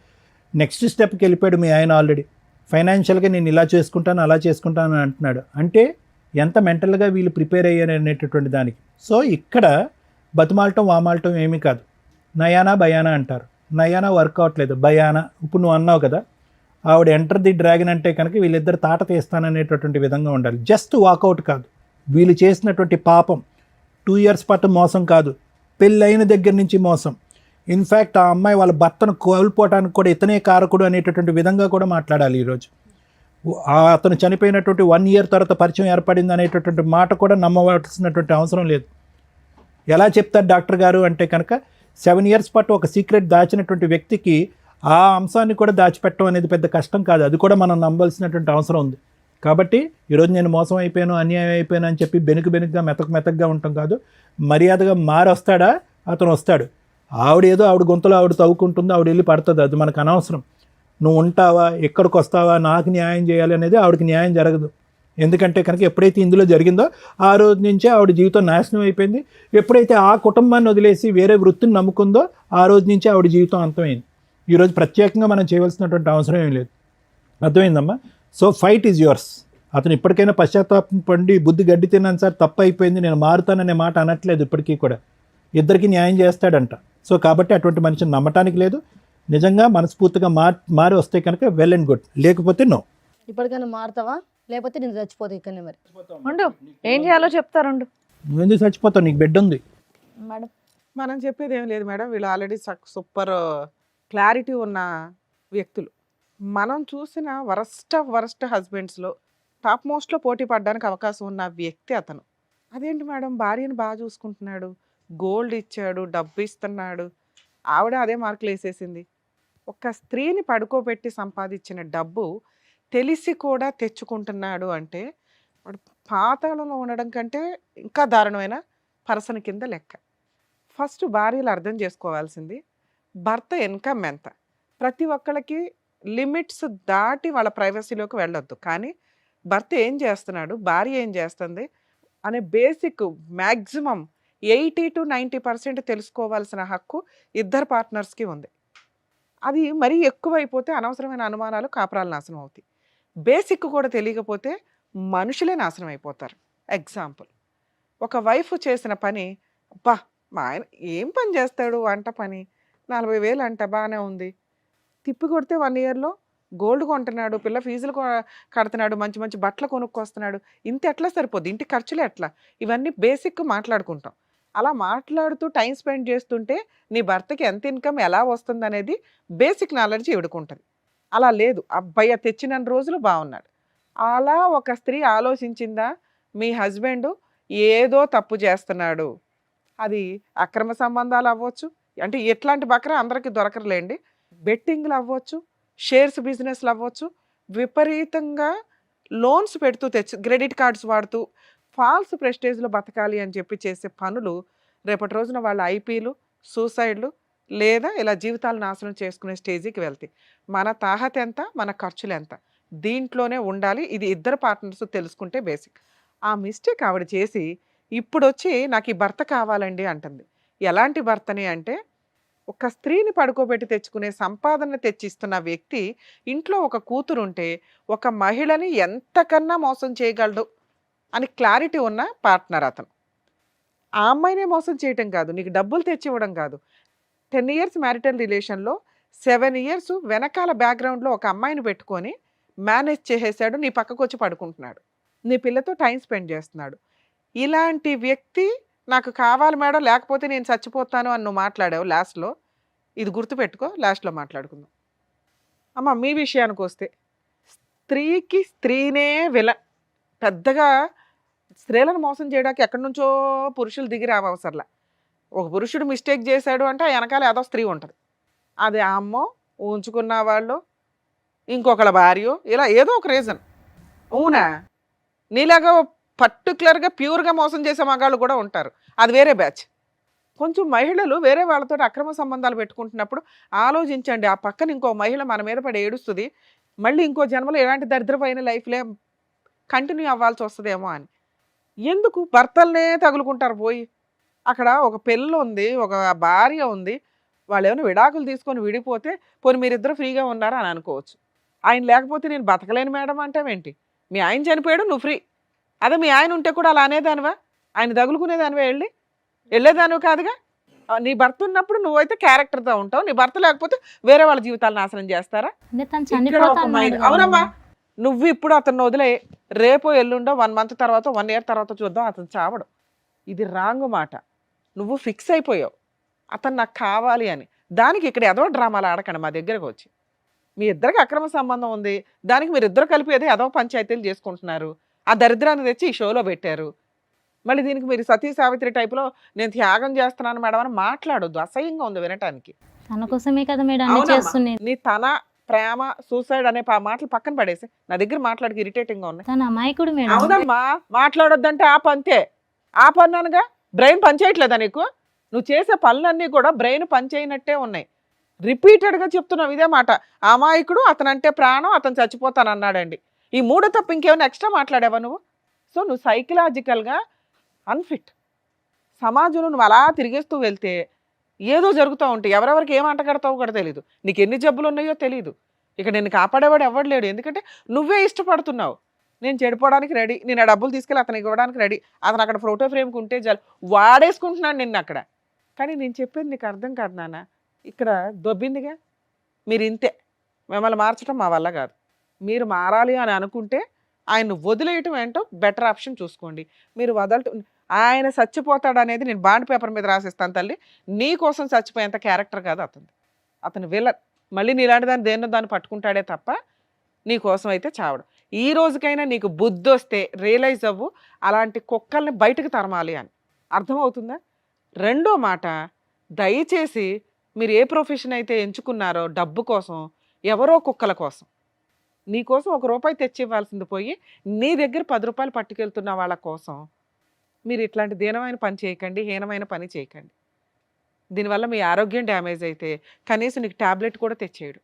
నెక్స్ట్ స్టెప్కి వెళ్ళిపోయాడు మీ ఆయన. ఆల్రెడీ ఫైనాన్షియల్గా నేను ఇలా చేసుకుంటాను అలా చేసుకుంటాను అని అంటున్నాడు. అంటే ఎంత మెంటల్గా వీళ్ళు ప్రిపేర్ అయ్యారు అనేటటువంటి దానికి. సో ఇక్కడ బతిమాలటం వామాలటం ఏమీ కాదు. నయానా భయానా అంటారు. నయానా వర్క్ అవట్లేదు, భయానా ఇప్పుడు నువ్వు అన్నావు కదా, ఆవిడ ఎంటర్ ది డ్రాగన్ అంటే కనుక వీళ్ళిద్దరు తాట తీస్తాననేటటువంటి విధంగా ఉండాలి. జస్ట్ వాకౌట్ కాదు. వీళ్ళు చేసినటువంటి పాపం 2 years పాటు మోసం కాదు, పెళ్ళైన దగ్గర నుంచి మోసం. ఇన్ఫ్యాక్ట్ ఆ అమ్మాయి వాళ్ళ భర్తను కోల్పోవటానికి కూడా ఇతనే కారకుడు అనేటటువంటి విధంగా కూడా మాట్లాడాలి ఈరోజు. అతను చనిపోయినటువంటి 1 year తర్వాత పరిచయం ఏర్పడింది అనేటటువంటి మాట కూడా నమ్మవలసినటువంటి అవసరం లేదు. ఎలా చెప్తారు డాక్టర్ గారు అంటే కనుక 7 years పాటు ఒక సీక్రెట్ దాచినటువంటి వ్యక్తికి ఆ అంశాన్ని కూడా దాచిపెట్టడం అనేది పెద్ద కష్టం కాదు. అది కూడా మనం నమ్మవలసినటువంటి అవసరం ఉంది. కాబట్టి ఈరోజు నేను మోసం అయిపోయాను, అన్యాయం అయిపోయాను అని చెప్పి బెనుకుగా మెత్తగా ఉండటం కాదు. మర్యాదగా వస్తాడా? అతను వస్తాడు. ఆవిడ గొంతులో ఆవిడ తవ్వుకుంటుంది, ఆవిడ వెళ్ళి పడుతుంది. అది మనకు అనవసరం. నువ్వు ఉంటావా, ఎక్కడికి వస్తావా, నాకు న్యాయం చేయాలి అనేది ఆవిడకి న్యాయం జరగదు. ఎందుకంటే కనుక ఎప్పుడైతే ఇందులో జరిగిందో ఆ రోజు నుంచే ఆవిడ జీవితం నాశనం అయిపోయింది. ఎప్పుడైతే ఆ కుటుంబాన్ని వదిలేసి వేరే వృత్తిని నమ్ముకుందో ఆ రోజు నుంచే ఆవిడ జీవితం అంతమైంది. ఈరోజు ప్రత్యేకంగా మనం చేయవలసినటువంటి అవసరం ఏం లేదు. అర్థమైందమ్మా? So fight is yours. అతను ఇప్పటికైనా పశ్చాత్తాపం పండి బుద్ధి గడ్డి తిన్నాను సార్, తప్పు అయిపోయింది, నేను మారుతాననే మాట అనట్లేదు. ఇప్పటికీ కూడా ఇద్దరికి న్యాయం చేస్తాడంట. సో కాబట్టి అటువంటి మనిషిని నమ్మటానికి లేదు. నిజంగా మనస్ఫూర్తిగా మారి వస్తే కనుక వెల్ అండ్ గుడ్, లేకపోతే నో. ఇప్పటికైనా మారుతావా లేకపోతే నేను చచ్చిపోతా ఇక్కడనే. మరి ఉండు, ఏం చేయాలో చెప్తారుండు. నువ్వెందుకు చచ్చిపోతావు? నీకు బెడ్ ఉంది. మేడం మనం చెప్పేది ఏం లేదు మేడం. వీళ్ళు ఆల్రెడీ సూపర్ క్లారిటీ ఉన్న వ్యక్తులు. మనం చూసిన వరస్ట్ హస్బెండ్స్లో టాప్ మోస్ట్లో పోటీ పడడానికి అవకాశం ఉన్న వ్యక్తి అతను. అదేంటి మేడం, భార్యను బాగా చూసుకుంటున్నాడు, గోల్డ్ ఇచ్చాడు, డబ్బు ఇస్తున్నాడు, ఆవిడ అదే మార్కులు వేసేసింది. ఒక స్త్రీని పడుకోబెట్టి సంపాదించిన డబ్బు తెలిసి కూడా తెచ్చుకుంటున్నాడు అంటే వాడు పాతాళంలో ఉండడం కంటే ఇంకా దారుణమైన పర్సన్ కింద లెక్క. ఫస్ట్ భార్యలు అర్థం చేసుకోవాల్సింది భర్త ఇన్కమ్ ఎంత. ప్రతి ఒక్కళ్ళకి లిమిట్స్ దాటి వాళ్ళ ప్రైవసీలోకి వెళ్ళొద్దు. కానీ భర్త ఏం చేస్తున్నాడు, భార్య ఏం చేస్తుంది అనే బేసిక్ మ్యాక్సిమం 80 to 90% తెలుసుకోవాల్సిన హక్కు ఇద్దరు పార్ట్నర్స్కి ఉంది. అది మరీ ఎక్కువైపోతే అనవసరమైన అనుమానాలు, కాపురాలు నాశనం అవుతాయి. బేసిక్ కూడా తెలియకపోతే మనుషులే నాశనం అయిపోతారు. ఎగ్జాంపుల్, ఒక వైఫ్ చేసిన పని, అబ్బా మా ఆయన ఏం పని చేస్తాడు, వంట పని, 40,000 అంట, బాగానే ఉంది. తిప్పి కొడితే 1 yearలో గోల్డ్ కొంటున్నాడు, పిల్ల ఫీజులు కడుతున్నాడు, మంచి మంచి బట్టలు కొనుక్కొస్తున్నాడు. ఇంత ఎట్లా సరిపోద్ది, ఇంటి ఖర్చులు ఎట్లా, ఇవన్నీ బేసిక్ మాట్లాడుకుంటాం. అలా మాట్లాడుతూ టైం స్పెండ్ చేస్తుంటే నీ భర్తకి ఎంత ఇన్కమ్ ఎలా వస్తుంది అనేది బేసిక్ నాలెడ్జ్ ఇవిడుకుంటుంది. అలా లేదు, అబ్బాయి తెచ్చిన రోజులు బాగున్నాడు. అలా ఒక స్త్రీ ఆలోచించిందా, మీ హస్బెండ్ ఏదో తప్పు చేస్తున్నాడు, అది అక్రమ సంబంధాలు అవ్వచ్చు, అంటే ఎట్లాంటి బకరా అందరికీ దొరకరులేండి, బెట్టింగ్లు అవ్వచ్చు, షేర్స్ బిజినెస్లు అవ్వచ్చు, విపరీతంగా లోన్స్ పెడుతూ క్రెడిట్ కార్డ్స్ వాడుతూ ఫాల్స్ ప్రెస్టేజ్లో బతకాలి అని చెప్పి చేసే పనులు రేపటి రోజున వాళ్ళ ఐపీలు, సూసైడ్లు లేదా ఇలా జీవితాలు నాశనం చేసుకునే స్టేజీకి వెళ్తాయి. మన తాహత ఎంత, మన ఖర్చులు ఎంత, దీంట్లోనే ఉండాలి. ఇది ఇద్దరు పార్ట్నర్స్ తెలుసుకుంటే బేసిక్. ఆ మిస్టేక్ ఆవిడ చేసి ఇప్పుడు వచ్చి నాకు ఈ భర్త కావాలండి అంటుంది. ఎలాంటి భర్తని అంటే, ఒక స్త్రీని పడుకోబెట్టి తెచ్చుకునే సంపాదన తెచ్చిస్తున్న వ్యక్తి ఇంట్లో ఒక కూతురుంటే ఒక మహిళని ఎంతకన్నా మోసం చేయగలడు అని క్లారిటీ ఉన్న పార్ట్నర్ అతను. ఆ అమ్మాయినే మోసం చేయటం కాదు, నీకు డబ్బులు తెచ్చి ఇవ్వడం కాదు, 10 ఇయర్స్ మ్యారిటల్ రిలేషన్లో 7 ఇయర్స్ వెనకాల బ్యాక్గ్రౌండ్లో ఒక అమ్మాయిని పెట్టుకొని మేనేజ్ చేసేసాడు, నీ పక్కకు వచ్చి పడుకుంటున్నాడు, నీ పిల్లతో టైం స్పెండ్ చేస్తున్నాడు. ఇలాంటి వ్యక్తి నాకు కావాలి మేడం, లేకపోతే నేను చచ్చిపోతాను అని నువ్వు మాట్లాడావు లాస్ట్లో. ఇది గుర్తుపెట్టుకో, లాస్ట్లో మాట్లాడుకుందాం. అమ్మ మీ విషయానికి వస్తే, స్త్రీకి స్త్రీనే పెద్దగా స్త్రీలను మోసం చేయడానికి ఎక్కడి నుంచో పురుషులు దిగి రావసరలా. ఒక పురుషుడు మిస్టేక్ చేశాడు అంటే ఆ వెనకాల ఏదో స్త్రీ ఉంటుంది, అది ఆ అమ్మో, ఉంచుకున్న వాళ్ళు, ఇంకొకళ్ళ భార్యో, ఇలా ఏదో ఒక రీజన్. అవునా? నీలాగా పర్టికులర్గా ప్యూర్గా మోసం చేసే మగాళ్ళు కూడా ఉంటారు, అది వేరే బ్యాచ్. కొంచెం మహిళలు వేరే వాళ్ళతో అక్రమ సంబంధాలు పెట్టుకుంటున్నప్పుడు ఆలోచించండి, ఆ పక్కన ఇంకో మహిళ మన మీద పడి ఏడుస్తుంది, మళ్ళీ ఇంకో జన్మలో ఎలాంటి దరిద్రమైన లైఫ్లే కంటిన్యూ అవ్వాల్సి వస్తుందేమో అని. ఎందుకు భర్తలనే తగులుకుంటారు పోయి? అక్కడ ఒక పెళ్ళి ఉంది, ఒక భార్య ఉంది, వాళ్ళు ఏమైనా విడాకులు తీసుకొని విడిపోతే పోనీ మీరిద్దరు ఫ్రీగా ఉన్నారా అని అనుకోవచ్చు. ఆయన లేకపోతే నేను బతకలేను మేడం అంటావేంటి? మీ ఆయన చనిపోయాడు, నువ్వు ఫ్రీ. అదే మీ ఆయన ఉంటే కూడా అలా అనేదానివా? ఆయన తగులుకునేదానివా? వెళ్ళేదానివి కాదుగా. నీ భర్త ఉన్నప్పుడు నువ్వైతే క్యారెక్టర్తో ఉంటావు, నీ భర్త లేకపోతే వేరే వాళ్ళ జీవితాలు నాశనం చేస్తారా? అంటే తను ఇక్కడ చనిపోతా ఒక మైండ్. అన్నాడు అవునమ్మా, కదా. నువ్వు ఇప్పుడు అతను వదిలే, రేపో ఎల్లుండో 1 month తర్వాత 1 year తర్వాత చూద్దాం, అతను చావడు. ఇది రాంగ్ మాట. నువ్వు ఫిక్స్ అయిపోయావు అతను నాకు కావాలి అని. దానికి ఇక్కడ ఏదో డ్రామాలు ఆడకండి మా దగ్గరకు వచ్చి. మీ ఇద్దరికి అక్రమ సంబంధం ఉంది, దానికి మీరు ఇద్దరు కలిపి ఏదో పంచాయతీలు చేసుకుంటున్నారు, ఆ దరిద్రాన్ని తెచ్చి ఈ షోలో పెట్టారు. మళ్ళీ దీనికి మీరు సతీ సావిత్రి టైపులో నేను త్యాగం చేస్తున్నాను మేడం అని మాట్లాడొద్దు, అసహ్యంగా ఉంది వినటానికి. తన కోసమే కదా మేడం అన్ని అవునమ్మా, చేస్తున్నాను. నీ తన ప్రేమ సూసైడ్ అనే మాటలు పక్కన పడేసి నా దగ్గర మాట్లాడికి ఇరిటేటింగ్ గా ఉన్నాయి. తన అమాయకుడు మేడం. అవునమ్మా, మాట్లాడొద్దంటే ఆ పంతే. ఆ పన్నానుగా బ్రెయిన్ పనిచేయట్లేదా నీకు? నువ్వు చేసే పనులన్నీ కూడా బ్రెయిన్ పనిచేయనట్టే ఉన్నాయి. రిపీటెడ్గా చెప్తున్నావు ఇదే మాట. అమాయకుడు, అతనంటే ప్రాణం, అతను చచ్చిపోతాను అన్నాడండి. ఈ 3 తప్ప ఇంకేమైనా ఎక్స్ట్రా మాట్లాడావా నువ్వు? సో నువ్వు సైకలాజికల్గా అన్ఫిట్. సమాజంలో నువ్వు అలా తిరిగేస్తూ వెళ్తే ఏదో జరుగుతూ ఉంటాయి. ఎవరెవరికి ఏం అంటగడతావో కూడా తెలియదు, నీకు ఎన్ని జబ్బులు ఉన్నాయో తెలియదు. ఇక నేను కాపాడేవాడు ఎవడు లేడు, ఎందుకంటే నువ్వే ఇష్టపడుతున్నావు. నేను చెడిపోవడానికి రెడీ, నేను ఆ డబ్బులు తీసుకెళ్ళి అతనికి ఇవ్వడానికి రెడీ, అతను అక్కడ ఫోటో ఫ్రేమ్కి ఉంటే చాలు, వాడేసుకుంటున్నాడు నిన్ను అక్కడ. కానీ నేను చెప్పేది నీకు అర్థం కాదు నాన్న, ఇక్కడ దొబ్బిందిగా. మీరు ఇంతే, మిమ్మల్ని మార్చడం మా వల్ల కాదు. మీరు మారాలి అని అనుకుంటే ఆయన్ని వదిలేయటం ఏంటో బెటర్ ఆప్షన్ చూసుకోండి. మీరు వదలటం, ఆయన చచ్చిపోతాడు అనేది నేను బాండ్ పేపర్ మీద రాసిస్తాను తల్లి, నీ కోసం చచ్చిపోయేంత క్యారెక్టర్ కాదు అతను. అతను విలన్. మళ్ళీ నీలాంటి దాన్ని దేన్నో దాన్ని పట్టుకుంటాడే తప్ప నీ కోసం అయితే చావడు. ఈ రోజుకైనా నీకు బుద్ధి వస్తే రియలైజ్ అవ్వు, అలాంటి కుక్కల్ని బయటకు తరమాలి అని. అర్థమవుతుందా? రెండో మాట, దయచేసి మీరు ఏ ప్రొఫెషన్ అయితే ఎంచుకున్నారో డబ్బు కోసం, ఎవరో కుక్కల కోసం, నీ కోసం ₹1 తెచ్చి ఇవ్వాల్సింది పోయి నీ దగ్గర ₹10 పట్టుకెళ్తున్న వాళ్ళ కోసం మీరు ఇట్లాంటి దీనమైన పని చేయకండి, హీనమైన పని చేయకండి. దీనివల్ల మీ ఆరోగ్యం డ్యామేజ్ అయితే కనీసం నీకు ట్యాబ్లెట్ కూడా తెచ్చేయడు.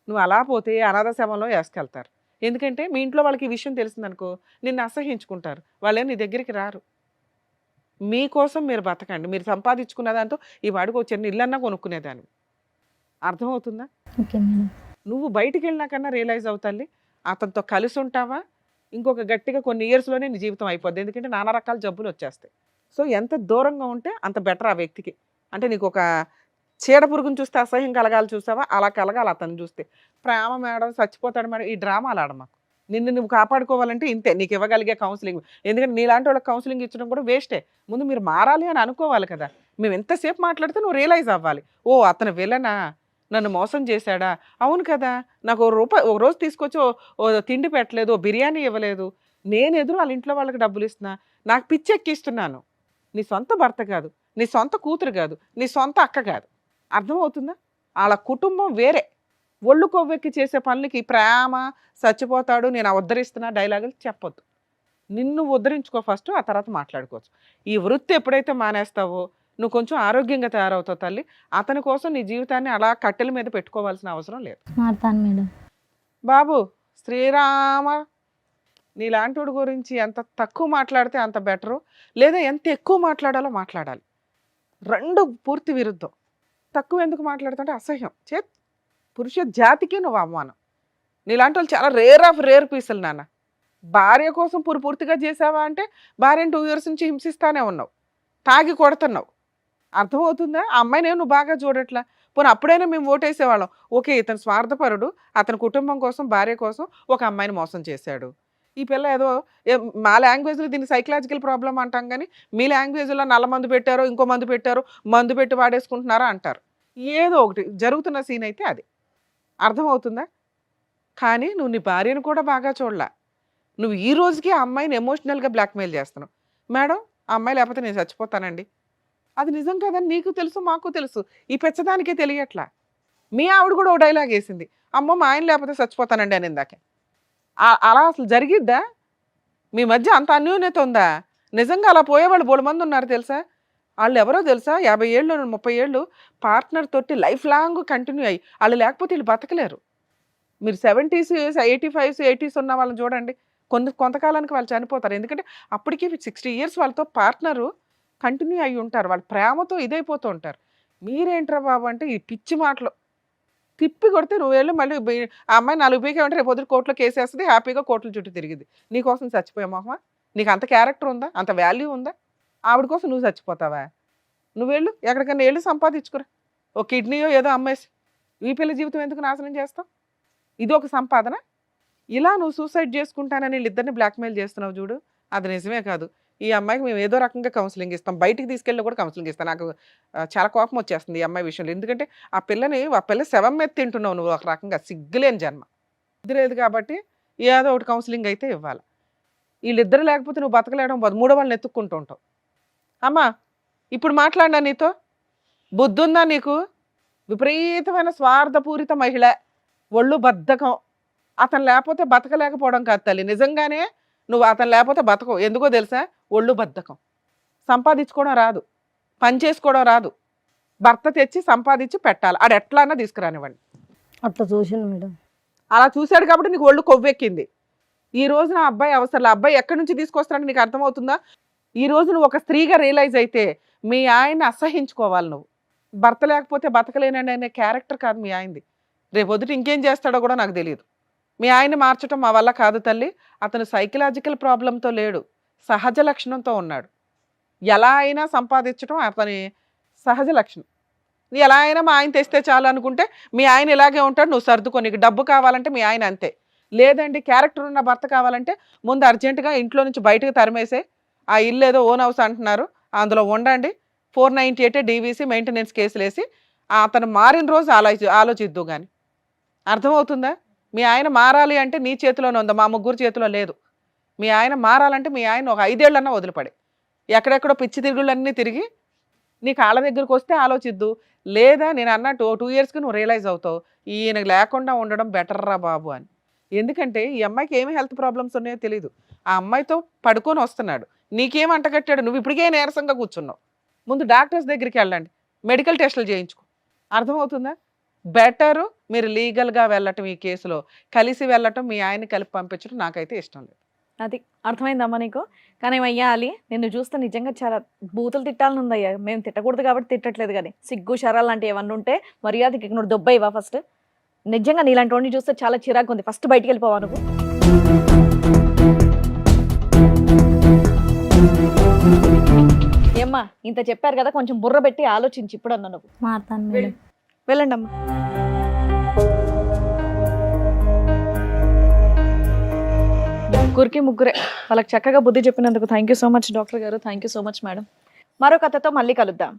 నువ్వు అలా పోతే అనాథ శవంలో వేసుకెళ్తారు. ఎందుకంటే మీ ఇంట్లో వాళ్ళకి ఈ విషయం తెలిసిందనుకో నిన్ను అసహ్యించుకుంటారు, వాళ్ళేం నీ దగ్గరికి రారు. మీకోసం మీరు బతకండి. మీరు సంపాదించుకున్న దాంతో ఈ వాడికి ఒక చిన్న ఇల్లన్నా కొనుక్కునేదాన్ని. అర్థమవుతుందా? Okay madam. నువ్వు బయటికి వెళ్ళినాకన్నా రియలైజ్ అవుతాలి, అతనితో కలిసి ఉంటావా ఇంకొక గట్టిగా కొన్ని ఇయర్స్లోనే నీ జీవితం అయిపోద్ది. ఎందుకంటే నానా రకాల జబ్బులు వచ్చేస్తాయి. సో ఎంత దూరంగా ఉంటే అంత బెటర్ ఆ వ్యక్తికి. అంటే నీకు ఒక చీడ పురుగుని చూస్తే అసహ్యం కలగాలి చూసావా, అలా కలగాలి అతను చూస్తే. ప్రేమ మేడం, చచ్చిపోతాడు మేడం, ఈ డ్రామాలు ఆడమాకు. నిన్ను నువ్వు కాపాడుకోవాలంటే ఇంతే, నీకు ఇవ్వగలిగే కౌన్సిలింగ్. ఎందుకంటే నీలాంటి వాళ్ళకి కౌన్సిలింగ్ ఇచ్చడం కూడా వేస్టే. ముందు మీరు మారాలి అని అనుకోవాలి కదా. మేము ఎంతసేపు మాట్లాడితే నువ్వు రియలైజ్ అవ్వాలి, ఓ అతను విలనా, నన్ను మోసం చేశాడా, అవును కదా, నాకు ఒక రోజు తీసుకొచ్చి ఓ తిండి పెట్టలేదు, ఓ బిర్యానీ ఇవ్వలేదు, నేను ఎదురు వాళ్ళ ఇంట్లో వాళ్ళకి డబ్బులు ఇస్తున్నా, నాకు పిచ్చి ఎక్కిస్తున్నాను. నీ సొంత భర్త కాదు, నీ సొంత కూతురు కాదు, నీ సొంత అక్క కాదు. అర్థమవుతుందా? వాళ్ళ కుటుంబం వేరే. ఒళ్ళు కొవ్వెక్కి చేసే పనులకి ప్రేమ, చచ్చిపోతాడు, నేను ఉద్ధరిస్తున్నా డైలాగులు చెప్పొద్దు. నిన్ను ఉద్ధరించుకో ఫస్ట్, ఆ తర్వాత మాట్లాడుకోవచ్చు. ఈ వృత్తి ఎప్పుడైతే మానేస్తావో నువ్వు కొంచెం ఆరోగ్యంగా తయారవుతావు తల్లి. అతని కోసం నీ జీవితాన్ని అలా కట్టెల మీద పెట్టుకోవాల్సిన అవసరం లేదు. మారుతాను మేడం. బాబు శ్రీరామ, నీలాంటి గురించి ఎంత తక్కువ మాట్లాడితే అంత బెటరు, లేదా ఎంత ఎక్కువ మాట్లాడాలో మాట్లాడాలి. రెండు పూర్తి విరుద్ధం. తక్కువ ఎందుకు మాట్లాడుతుంటే అసహ్యం, పురుష జాతికి నువ్వు అవమానం. నీలాంటి వాళ్ళు చాలా రేర్ ఆఫ్ రేర్ పీసులు నాన్న. భార్య కోసం పూర్తిగా చేసావా అంటే భార్యను 2 years నుంచి హింసిస్తానే ఉన్నావు, తాగి కొడుతున్నావు. అర్థమవుతుందా? ఆ అమ్మాయిని నువ్వు బాగా చూడట్లా. పోనీ అప్పుడైనా మేము ఓటేసేవాళ్ళం. ఓకే, ఇతను స్వార్థపరుడు, అతని కుటుంబం కోసం, భార్య కోసం ఒక అమ్మాయిని మోసం చేశాడు. ఈ పిల్ల ఏదో మా లాంగ్వేజ్లో దీన్ని సైకలాజికల్ ప్రాబ్లం అంటాం, కానీ మీ లాంగ్వేజ్లో నల్ల మందు పెట్టారో, ఇంకో మందు పెట్టారో, మందు పెట్టి వాడేసుకుంటున్నారా అంటారు. ఏదో ఒకటి జరుగుతున్న సీన్ అయితే అది. అర్థమవుతుందా? కానీ నువ్వు నీ భార్యను కూడా బాగా చూడలా. నువ్వు ఈ రోజుకి ఆ అమ్మాయిని ఎమోషనల్గా బ్లాక్మెయిల్ చేస్తున్నావు. మేడం, ఆ అమ్మాయి లేకపోతే నేను చచ్చిపోతానండి. అది నిజం కాదని నీకు తెలుసు, మాకు తెలుసు. ఈ పెచ్చదానికే తెలియట్లా. మీ ఆవిడ కూడా ఓ డైలాగ్ వేసింది, అమ్మో మా ఆయన లేకపోతే చచ్చిపోతానండి అని. ఇందాకే అలా అసలు జరిగిద్దా? మీ మధ్య అంత అన్యోన్యత ఉందా? నిజంగా అలా పోయేవాళ్ళు బోడు మంది ఉన్నారు తెలుసా. వాళ్ళు ఎవరో తెలుసా, 50 ఏళ్ళు 30 ఏళ్ళు పార్ట్నర్ తోటి లైఫ్ లాంగ్ కంటిన్యూ అయ్యి వాళ్ళు లేకపోతే వీళ్ళు బతకలేరు. మీరు 70s 85s 80s ఉన్న వాళ్ళని చూడండి, కొంతకాలానికి వాళ్ళు చనిపోతారు. ఎందుకంటే అప్పటికి 60 years వాళ్ళతో పార్ట్నరు కంటిన్యూ అయ్యి ఉంటారు. వాళ్ళ ప్రేమతో ఇదైపోతూ ఉంటారు. మీరేంట్రా బాబు అంటే ఈ పిచ్చి మాటలు తిప్పి కొడితే నువ్వు వెళ్ళి మళ్ళీ ఆ అమ్మాయి 4 పీకేమంటే రేపు పొద్దున కోర్టులో కేసేస్తుంది, హ్యాపీగా కోర్టుల చుట్టూ తిరిగింది. నీకోసం చచ్చిపోయా మొహమా? నీకు అంత క్యారెక్టర్ ఉందా, అంత వాల్యూ ఉందా? ఆవిడ కోసం నువ్వు చచ్చిపోతావా? నువ్వు వెళ్ళు ఎక్కడికన్నా వెళ్ళి సంపాదించుకురా. ఓ కిడ్నీయో ఏదో అమ్మేసి ఈ పిల్ల జీవితం ఎందుకు నాశనం చేస్తావు? ఇది ఒక సంపాదన. ఇలా నువ్వు సూసైడ్ చేసుకుంటానని వీళ్ళిద్దరిని బ్లాక్మెయిల్ చేస్తున్నావు చూడు, అది నిజమే కాదు. ఈ అమ్మాయికి మేము ఏదో రకంగా కౌన్సిలింగ్ ఇస్తాం, బయటికి తీసుకెళ్ళి కూడా కౌన్సిలింగ్ ఇస్తాం. నాకు చాలా కోపం వచ్చేస్తుంది ఈ అమ్మాయి విషయంలో. ఎందుకంటే ఆ పిల్ల శవం మీద తింటున్నావు నువ్వు, ఒక రకంగా సిగ్గులేని జన్మ. ఇది లేదు కాబట్టి ఏదో ఒకటి కౌన్సిలింగ్ అయితే ఇవ్వాలి. వీళ్ళిద్దరు లేకపోతే నువ్వు బతకలేడం, మూడో వాళ్ళని ఎత్తుక్కుంటూ ఉంటావు. అమ్మా ఇప్పుడు మాట్లాడినా నీతో బుద్ధుందా నీకు? విపరీతమైన స్వార్థపూరిత మహిళ, ఒళ్ళు బద్ధకం. అతను లేకపోతే బతకలేకపోవడం కాదు తల్లి, నిజంగానే నువ్వు అతను లేకపోతే బతకవు. ఎందుకో తెలుసా? ఒళ్ళు బద్ధకం. సంపాదించుకోవడం రాదు, పని చేసుకోవడం రాదు. భర్త తెచ్చి సంపాదించి పెట్టాలి, ఆడు ఎట్లా అన్నా తీసుకురానివ్వండి. అట్లా చూసాను మేడం. అలా చూశాడు కాబట్టి నీకు ఒళ్ళు కొవ్వెక్కింది. ఈ రోజు నా అబ్బాయి అవసరం, అబ్బాయి ఎక్కడి నుంచి తీసుకొస్తాడని నీకు అర్థమవుతుందా? ఈ రోజు నువ్వు ఒక స్త్రీగా రియలైజ్ అయితే మీ ఆయన్ని అసహించుకోవాలి నువ్వు. భర్త లేకపోతే బతకలేనండి అనే క్యారెక్టర్ కాదు మీ ఆయనది. రేపు వద్దు ఇంకేం చేస్తాడో కూడా నాకు తెలియదు. మీ ఆయన్ని మార్చడం మా వల్ల కాదు తల్లి. అతను సైకలాజికల్ ప్రాబ్లంతో లేడు, సహజ లక్షణంతో ఉన్నాడు. ఎలా అయినా సంపాదించడం అతని సహజ లక్షణం. ఎలా అయినా మా ఆయన తెస్తే చాలు అనుకుంటే మీ ఆయన ఇలాగే ఉంటాడు, నువ్వు సర్దుకో. నీకు డబ్బు కావాలంటే మీ ఆయన అంతే. లేదండి క్యారెక్టర్ ఉన్న భర్త కావాలంటే ముందు అర్జెంటుగా ఇంట్లో నుంచి బయటకు తరిమేసే, ఆ ఇల్లు ఏదో ఓన్ హౌస్ అంటున్నారు అందులో ఉండండి, 498 DVC మెయింటెనెన్స్ కేసులు వేసి అతను మారిన రోజు ఆలోచిద్దు కానీ. అర్థమవుతుందా? మీ ఆయన మారాలి అంటే నీ చేతిలోనే ఉందా, మా ముగ్గురు చేతిలో లేదు. మీ ఆయన మారాలంటే మీ ఆయన ఒక 5 ఏళ్ళన్నా వదిలిపడే, ఎక్కడెక్కడో పిచ్చి తిరుగుళ్ళన్నీ తిరిగి నీ కాళ్ళ దగ్గరకు వస్తే ఆలోచిద్దు. లేదా నేను అన్నట్టు 2 yearsకి నువ్వు రియలైజ్ అవుతావు ఈయన లేకుండా ఉండడం బెటర్ రా బాబు అని. ఎందుకంటే ఈ అమ్మాయికి ఏమి హెల్త్ ప్రాబ్లమ్స్ ఉన్నాయో తెలియదు. ఆ అమ్మాయితో పడుకొని వస్తున్నాడు, నీకేం అంటగట్టాడు, నువ్వు ఇప్పటికే నీరసంగా కూర్చున్నావు. ముందు డాక్టర్స్ దగ్గరికి వెళ్ళండి, మెడికల్ టెస్టులు చేయించుకో. అర్థమవుతుందా? బెటరు మీరు లీగల్గా వెళ్ళటం, ఈ కేసులో కలిసి వెళ్ళటం, మీ ఆయన్ని కలిపి పంపించడం నాకైతే ఇష్టం లేదు. అది అర్థమైందమ్మా నీకు. కానీ ఏమయ్యా అలి, నిన్ను చూస్తే నిజంగా చాలా బూతులు తిట్టాలని ఉందయ్యా. మేము తిట్టకూడదు కాబట్టి తిట్టట్లేదు, కానీ సిగ్గు శరాలు లాంటివి ఏమన్నా ఉంటే మర్యాదకి నువ్వు దొబ్బయ్యవా ఫస్ట్. నిజంగా నీలాంటి వాడిని చూస్తే చాలా చిరాకు ఉంది, ఫస్ట్ బయటికి వెళ్ళిపోవా నువ్వు. ఏమ్మా ఇంత చెప్పారు కదా, కొంచెం బుర్ర పెట్టి ఆలోచించి ఇప్పుడు అన్నా నువ్వు. మారుతాను మేడం. వెళ్ళండి అమ్మా. ముగ్గురే వాళ్ళకి చక్కగా బుద్ధి చెప్పినందుకు thank you so much doctor garu, thank you so much madam. మరో కథతో మళ్ళీ కలుద్దాం.